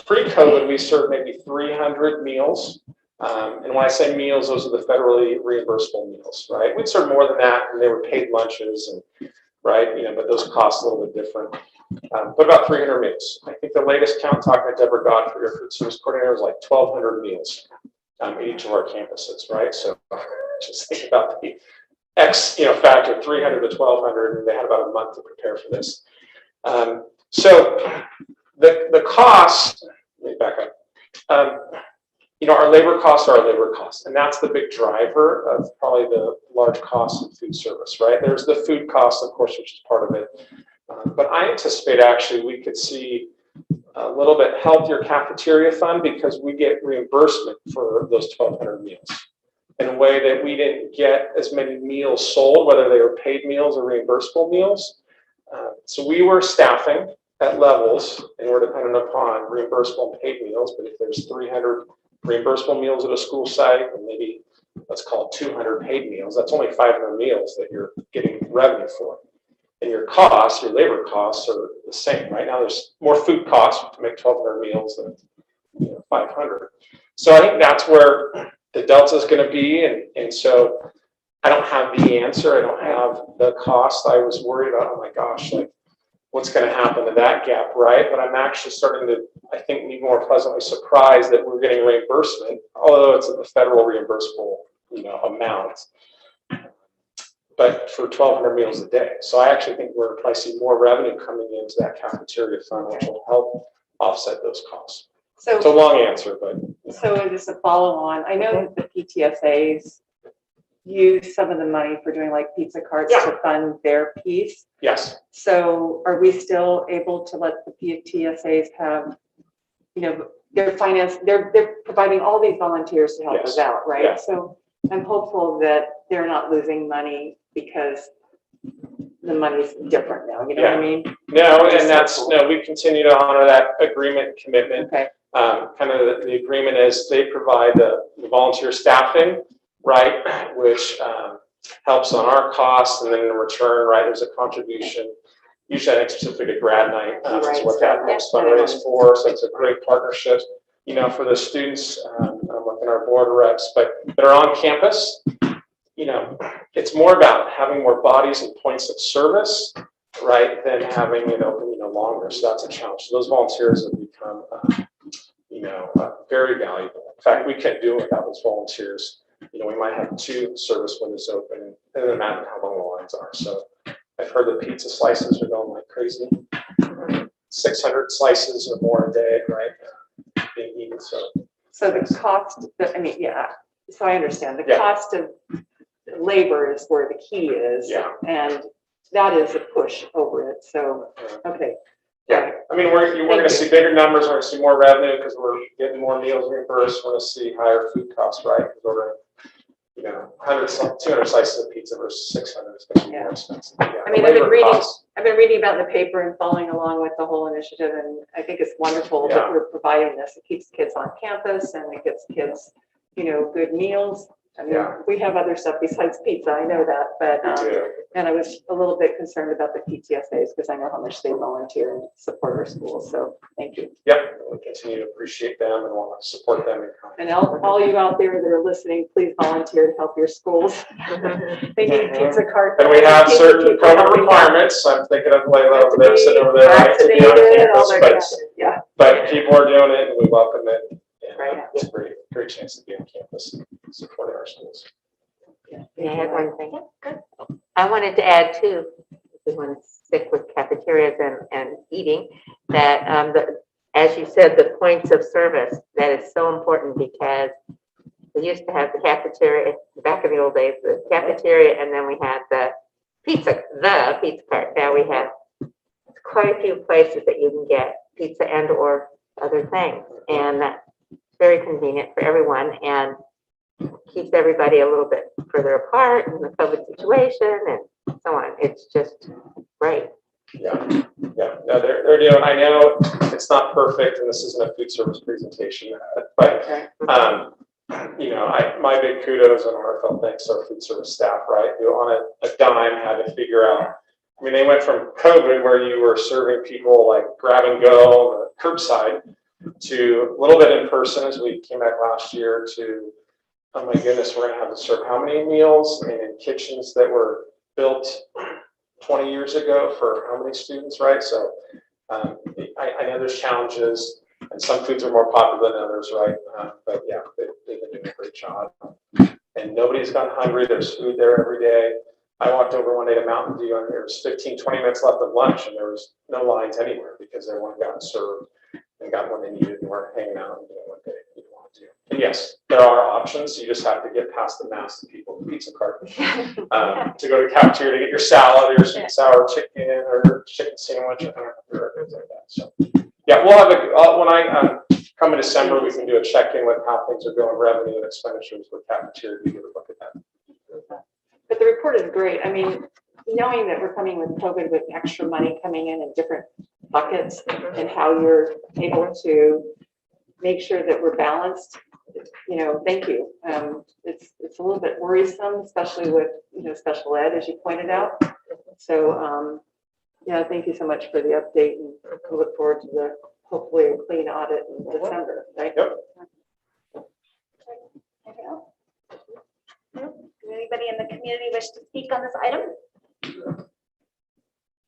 pre-COVID, we served maybe 300 meals. And when I say meals, those are the federally reimbursable meals, right? We'd serve more than that, and they were paid lunches, and right, but those cost a little bit different. But about 300 meals. I think the latest count, talking to Deborah Godfrey, our food service coordinator, was like 1,200 meals at each of our campuses, right? So just think about the factor 300 to 1,200, and they had about a month to prepare for this. So the cost, let me back up. Our labor costs are our labor costs, and that's the big driver of probably the large costs of food service, right? There's the food cost, of course, which is part of it. But I anticipate actually we could see a little bit healthier cafeteria fund because we get reimbursement for those 1,200 meals in a way that we didn't get as many meals sold, whether they were paid meals or reimbursable meals. So we were staffing at levels, and we're dependent upon reimbursable and paid meals. But if there's 300 reimbursable meals at a school site, and maybe let's call it 200 paid meals, that's only 500 meals that you're getting revenue for. And your costs, your labor costs are the same. Right now, there's more food costs to make 1,200 meals than 500. So I think that's where the delta is going to be. And so I don't have the answer. I don't have the cost. I was worried about, oh my gosh, like what's going to happen to that gap, right? But I'm actually starting to, I think, be more pleasantly surprised that we're getting reimbursement, although it's at the federal reimbursable, amount, but for 1,200 meals a day. So I actually think we're probably see more revenue coming into that cafeteria fund, which will help offset those costs. So it's a long answer, but. So just a follow on, I know that the PTSAs use some of the money for doing like pizza carts to fund their piece. Yes. So are we still able to let the PTSAs have, their finance, they're providing all these volunteers to help us out, right? Yeah. So I'm hopeful that they're not losing money because the money's different now, you know what I mean? No, and we continue to honor that agreement commitment. Okay. Kind of the agreement is they provide the volunteer staffing, right, which helps on our costs, and then in return, right, there's a contribution. Usually I think specifically to grad night is what that helps fundraise for, so it's a great partnership, for the students within our board reps, but that are on campus. It's more about having more bodies and points of service, right, than having it open, longer. So that's a challenge. So those volunteers have become, very valuable. In fact, we can't do it without those volunteers. We might have 2 service windows open, and no matter how long the lines are. So I've heard the pizza slices are going like crazy. 600 slices or more a day, right? being eaten, so. So the cost, I mean, yeah, so I understand, the Yeah. cost of labor is where the key is. Yeah. And that is a push over it, so, okay. Yeah, I mean, we're gonna see bigger numbers, we're gonna see more revenue because we're getting more meals reimbursed, we're gonna see higher food costs, right? Because we're gonna, 200 slices of pizza versus 600 is gonna be more expensive. Yeah, I mean, the labor costs. I've been reading about the paper and following along with the whole initiative, and I think it's wonderful that Yeah. we're providing this. It keeps kids on campus and it gets kids, good meals. I mean, Yeah. we have other stuff besides pizza, I know that, but, Yeah. and I was a little bit concerned about the PTSAs because I know how much they volunteer and support our schools, so thank you. Yep, we continue to appreciate them and want to support them. And all you out there that are listening, please volunteer to help your schools. They need pizza carts. And we have Pizza certain people COVID helping out. requirements, I'm thinking of Layla over there, sitting over there, right, to be on Vaccinated, all campus, that, yeah. but people are doing it and we welcome it. And Right. it's a great chance to be on campus and supporting our schools. May I add one thing? I wanted to add too, if we want to stick with cafeterias and eating, that as you said, the points of service, that is so important because we used to have the cafeteria, back in the old days, the cafeteria, and then we had the pizza cart. Now we have quite a few places that you can get pizza and or other things. And that's very convenient for everyone and keeps everybody a little bit further apart in the COVID situation and so on. It's just great. Yeah, no, they're doing, I know it's not perfect and this isn't a food service presentation, but, my big kudos and heartfelt thanks to our food service staff, right? Who on a dime had to figure out, I mean, they went from COVID where you were serving people like grab and go, curbside, to a little bit in person as we came back last year to, oh my goodness, we're gonna have to serve how many meals and in kitchens that were built 20 years ago for how many students, right? So I know there's challenges and some foods are more popular than others, right? But yeah, they've been doing a great job. And nobody's gone hungry. There's food there every day. I walked over one day to Mountain View and there was 15, 20 minutes left of lunch and there was no lines anywhere because everyone got served and got what they needed and weren't hanging out and doing what they wanted to. And yes, there are options. You just have to get past the mass of people with pizza cart to go to the cafeteria to get your salad or your sweet and sour chicken or your chicken sandwich or things like that. So yeah, we'll have when I come in December, we can do a check-in with how things are going, revenue and expenditures with cafeteria. We can look at that. But the report is great. I mean, knowing that we're coming with COVID with extra money coming in different buckets and how you're able to make sure that we're balanced, thank you. It's a little bit worrisome, especially with, special ed, as you pointed out. So, yeah, thank you so much for the update and we look forward to hopefully a clean audit in December, right? Yep. Anything else? No? Does anybody in the community wish to speak on this item?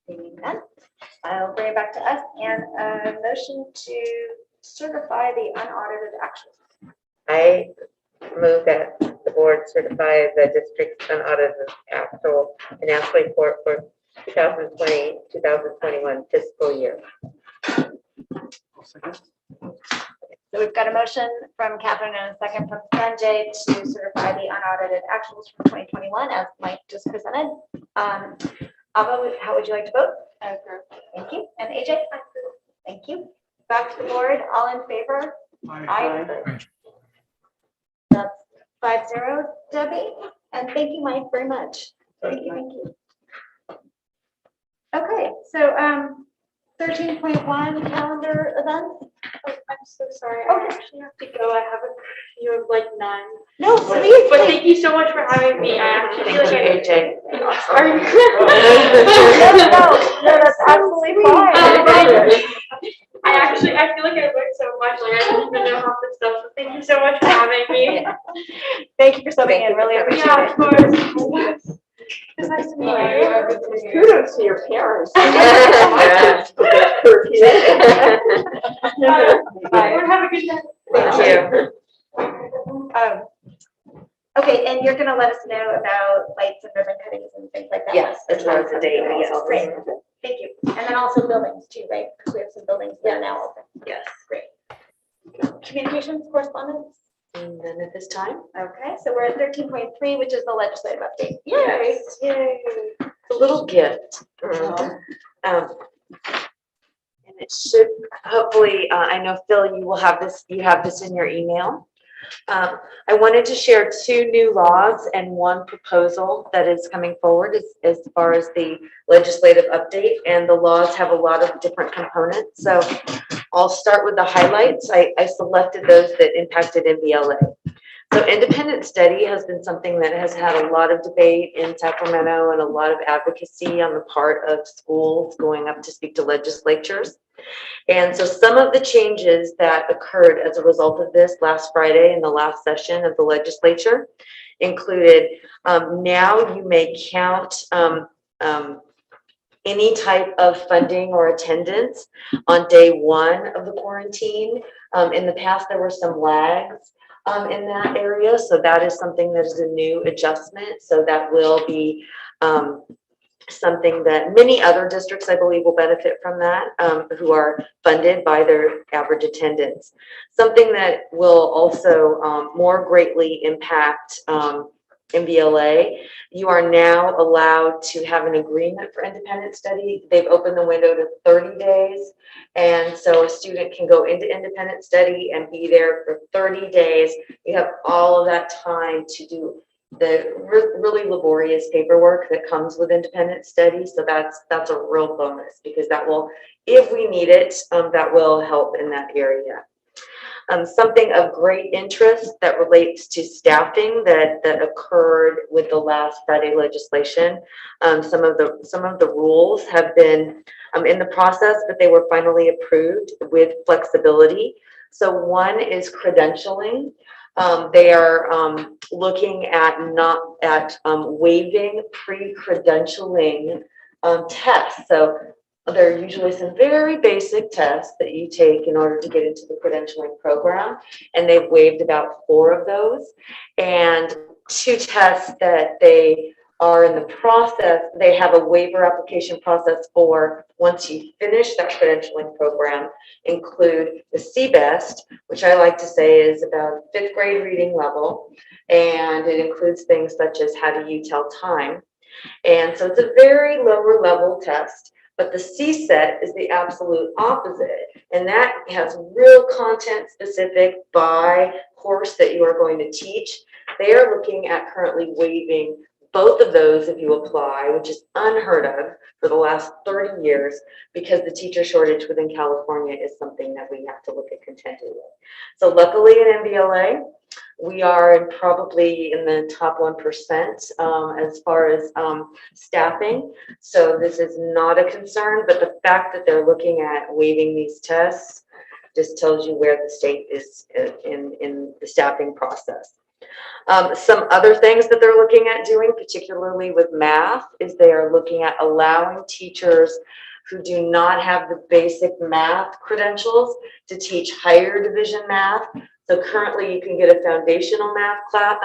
Seeing none, I'll bring it back to us and a motion to certify the unaudited actuals. I move that the board certify the district's unaudited actual financial report for 2020, 2021 fiscal year. So we've got a motion from Catherine and a second from Sanjay to certify the unaudited actuals from 2021 as Mike just presented. Ava, how would you like to vote? I approve. Thank you. And AJ? I approve. Thank you. Back to the board. All in favor? Aye. That's 5-0, Debbie. And thank you, Mike, very much. Thank you. Okay, so 13.1 calendar events. Oh, I'm so sorry. I actually have to go. I have a few of like 9. No, But please. thank you so much for having me. I actually feel like AJ. Sorry. No, that's absolutely fine. I feel like I learned so much. Like I don't even know half the stuff. So thank you so much for having me. Thank you for subbing in. Really appreciate Yeah, of it. course. It's nice to meet you. Kudos to your parents. Everyone have a good night. Thank you. Okay, and you're gonna let us know about lights and ribbon cuttings and things like that? Yes, as well as the date, yes. Great, thank you. And then also buildings too, right? Because we have some buildings that are now open. Yes. Great. Communications, correspondence. And then at this time, Okay, so we're at 13.3, which is the legislative update. Yay. Yay. a little gift. And it should, hopefully, I know Phil, you have this in your email. I wanted to share 2 new laws and 1 proposal that is coming forward as far as the legislative update, and the laws have a lot of different components. So I'll start with the highlights. I selected those that impacted MVLA. So independent study has been something that has had a lot of debate in Sacramento and a lot of advocacy on the part of schools going up to speak to legislatures. And so some of the changes that occurred as a result of this last Friday in the last session of the legislature included now you may count any type of funding or attendance on day 1 of the quarantine. In the past, there were some lags in that area. So that is something that is a new adjustment. So that will be something that many other districts, I believe, will benefit from that, who are funded by their average attendance. Something that will also more greatly impact MVLA. You are now allowed to have an agreement for independent study. They've opened the window to 30 days. And so a student can go into independent study and be there for 30 days. You have all of that time to do the really laborious paperwork that comes with independent study. So that's a real bonus, because that will, if we need it, that will help in that area. Something of great interest that relates to staffing that occurred with the last Friday legislation. Some of the rules have been in the process, but they were finally approved with flexibility. So one is credentialing. They are looking at waiving pre-credentialing tests. So there are usually some very basic tests that you take in order to get into the credentialing program, and they've waived about 4 of those. And 2 tests that they are in the process, they have a waiver application process for once you finish that credentialing program, include the CBEST, which I like to say is about 5th grade reading level, and it includes things such as how do you tell time. And so it's a very lower level test. But the CSET is the absolute opposite, and that has real content specific by course that you are going to teach. They are looking at currently waiving both of those if you apply, which is unheard of for the last 30 years, because the teacher shortage within California is something that we have to look at contending with. So luckily in MVLA, we are probably in the top 1% as far as staffing. So this is not a concern, but the fact that they're looking at waiving these tests just tells you where the state is in the staffing process. Some other things that they're looking at doing, particularly with math, is they are looking at allowing teachers who do not have the basic math credentials to teach higher division math. So currently you can get a foundational math class,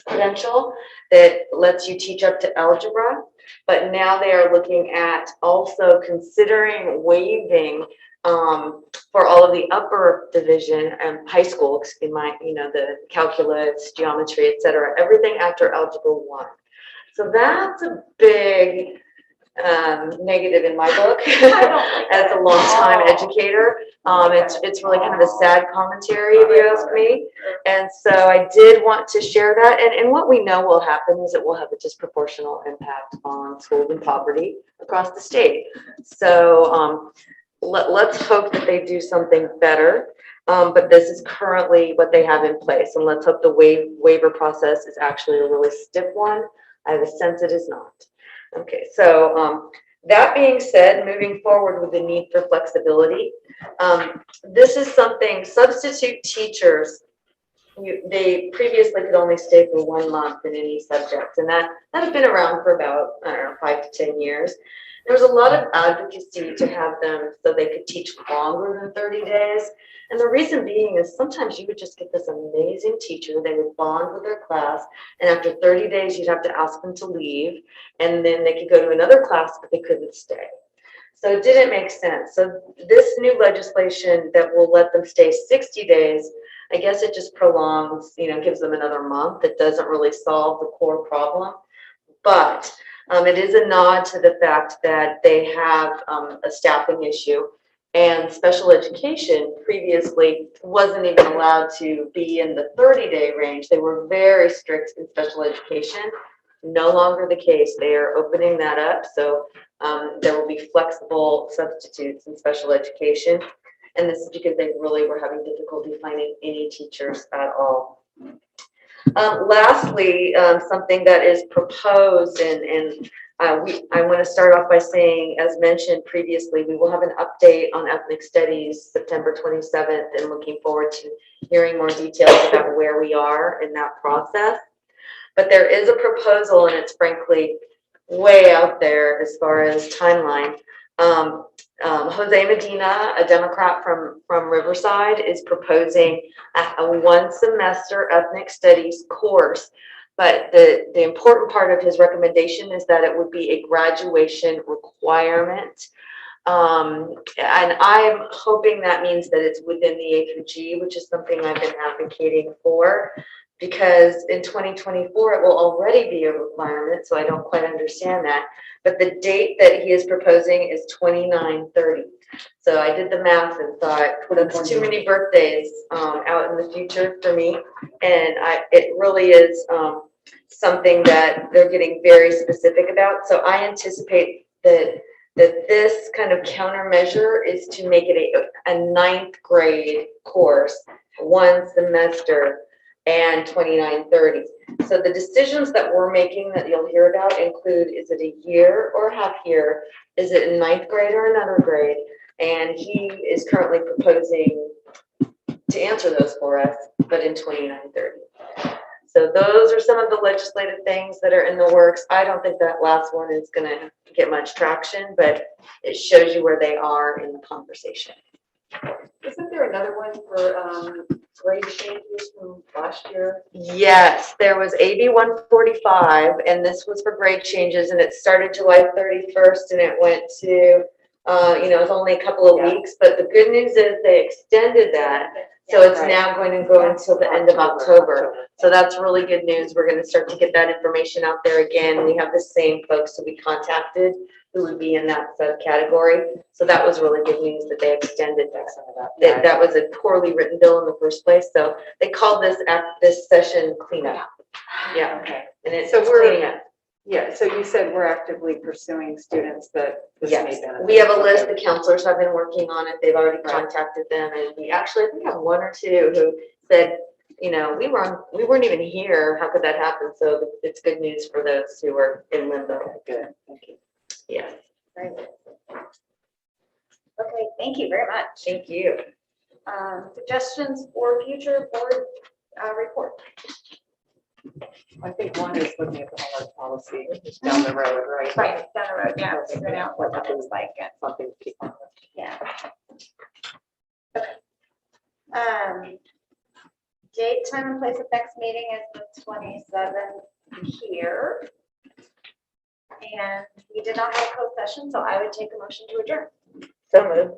credential that lets you teach up to algebra, but now they are looking at also considering waiving for all of the upper division and high school, the calculus, geometry, etc., everything after algebra 1. So that's a big negative in my book as a longtime educator. It's really kind of a sad commentary, if you ask me. And so I did want to share that. And what we know will happen is it will have a disproportional impact on schools in poverty across the state. So let's hope that they do something better. But this is currently what they have in place. And let's hope the waiver process is actually a really stiff one. I have a sense it is not. Okay, so that being said, moving forward with the need for flexibility, this is something substitute teachers, they previously could only stay for 1 month in any subject, and that had been around for about, I don't know, 5 to 10 years. There was a lot of advocacy to have them so they could teach longer than 30 days. And the reason being is sometimes you would just get this amazing teacher, they would bond with their class, and after 30 days, you'd have to ask them to leave, and then they could go to another class, but they couldn't stay. So it didn't make sense. So this new legislation that will let them stay 60 days, I guess it just prolongs, gives them another month. It doesn't really solve the core problem. But it is a nod to the fact that they have a staffing issue, and special education previously wasn't even allowed to be in the 30-day range. They were very strict in special education. No longer the case. They are opening that up. So there will be flexible substitutes in special education. And this is because they really were having difficulty finding any teachers at all. Lastly, something that is proposed, and I want to start off by saying, as mentioned previously, we will have an update on ethnic studies September 27th, and looking forward to hearing more details about where we are in that process. But there is a proposal, and it's frankly way out there as far as timeline. Jose Medina, a Democrat from Riverside, is proposing a one semester ethnic studies course. But the important part of his recommendation is that it would be a graduation requirement. And I'm hoping that means that it's within the A through G, which is something I've been advocating for, because in 2024, it will already be a requirement. So I don't quite understand that. But the date that he is proposing is 29/30. So I did the math and thought, that's too many birthdays out in the future for me. And it really is something that they're getting very specific about. So I anticipate that this kind of countermeasure is to make it a 9th grade course, one semester, and 29/30. So the decisions that we're making that you'll hear about include, is it a year or half year? Is it in 9th grade or another grade? And he is currently proposing to answer those for us, but in 29/30. So those are some of the legislative things that are in the works. I don't think that last one is going to get much traction, but it shows you where they are in the conversation. Isn't there another one for grade changes from last year? Yes, there was AB 145, and this was for grade changes, and it started July 31st, and it went to, it was only a couple of weeks, but the good news is they extended that. So it's now going to go until the end of October. So that's really good news. We're going to start to get that information out there again. We have the same folks who we contacted who would be in that subcategory. So that was really good news that they extended that. That was a poorly written bill in the first place. So they called this session cleanup. Yeah. Okay. And it's So cleaning up. Yeah, so you said we're actively pursuing students that this may Yes, benefit. we have a list. The counselors have been working on it. They've already contacted them, and we actually, I think, have one or two who said, we weren't even here. How could that happen? So it's good news for those who are in limbo. Good, thank you. Yes. Very good. Okay, thank you very much. Thank you. Suggestions for future board report? I think one is looking at the homework policy down the road, right? Right, down the road, yeah, figuring out what that looks like. Something to keep on. Yeah. Okay. Date, time, and place of next meeting is the 27th here. And we did not have a closed session, so I would take a motion to adjourn. So moved.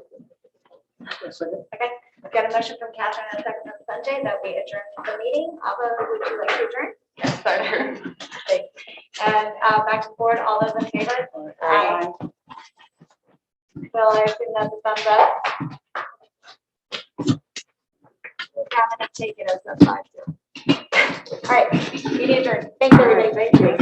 Okay, I've got a motion from Catherine and a second from Sanjay that we adjourn the meeting. Alva, would you like to adjourn? Yes, sir. Okay. And back to the board, all those in favor? Aye. Well, I assume that's a thumbs up. I'm gonna take it as a 5-0. All right, meeting adjourned. Thanks, everybody. Thank you.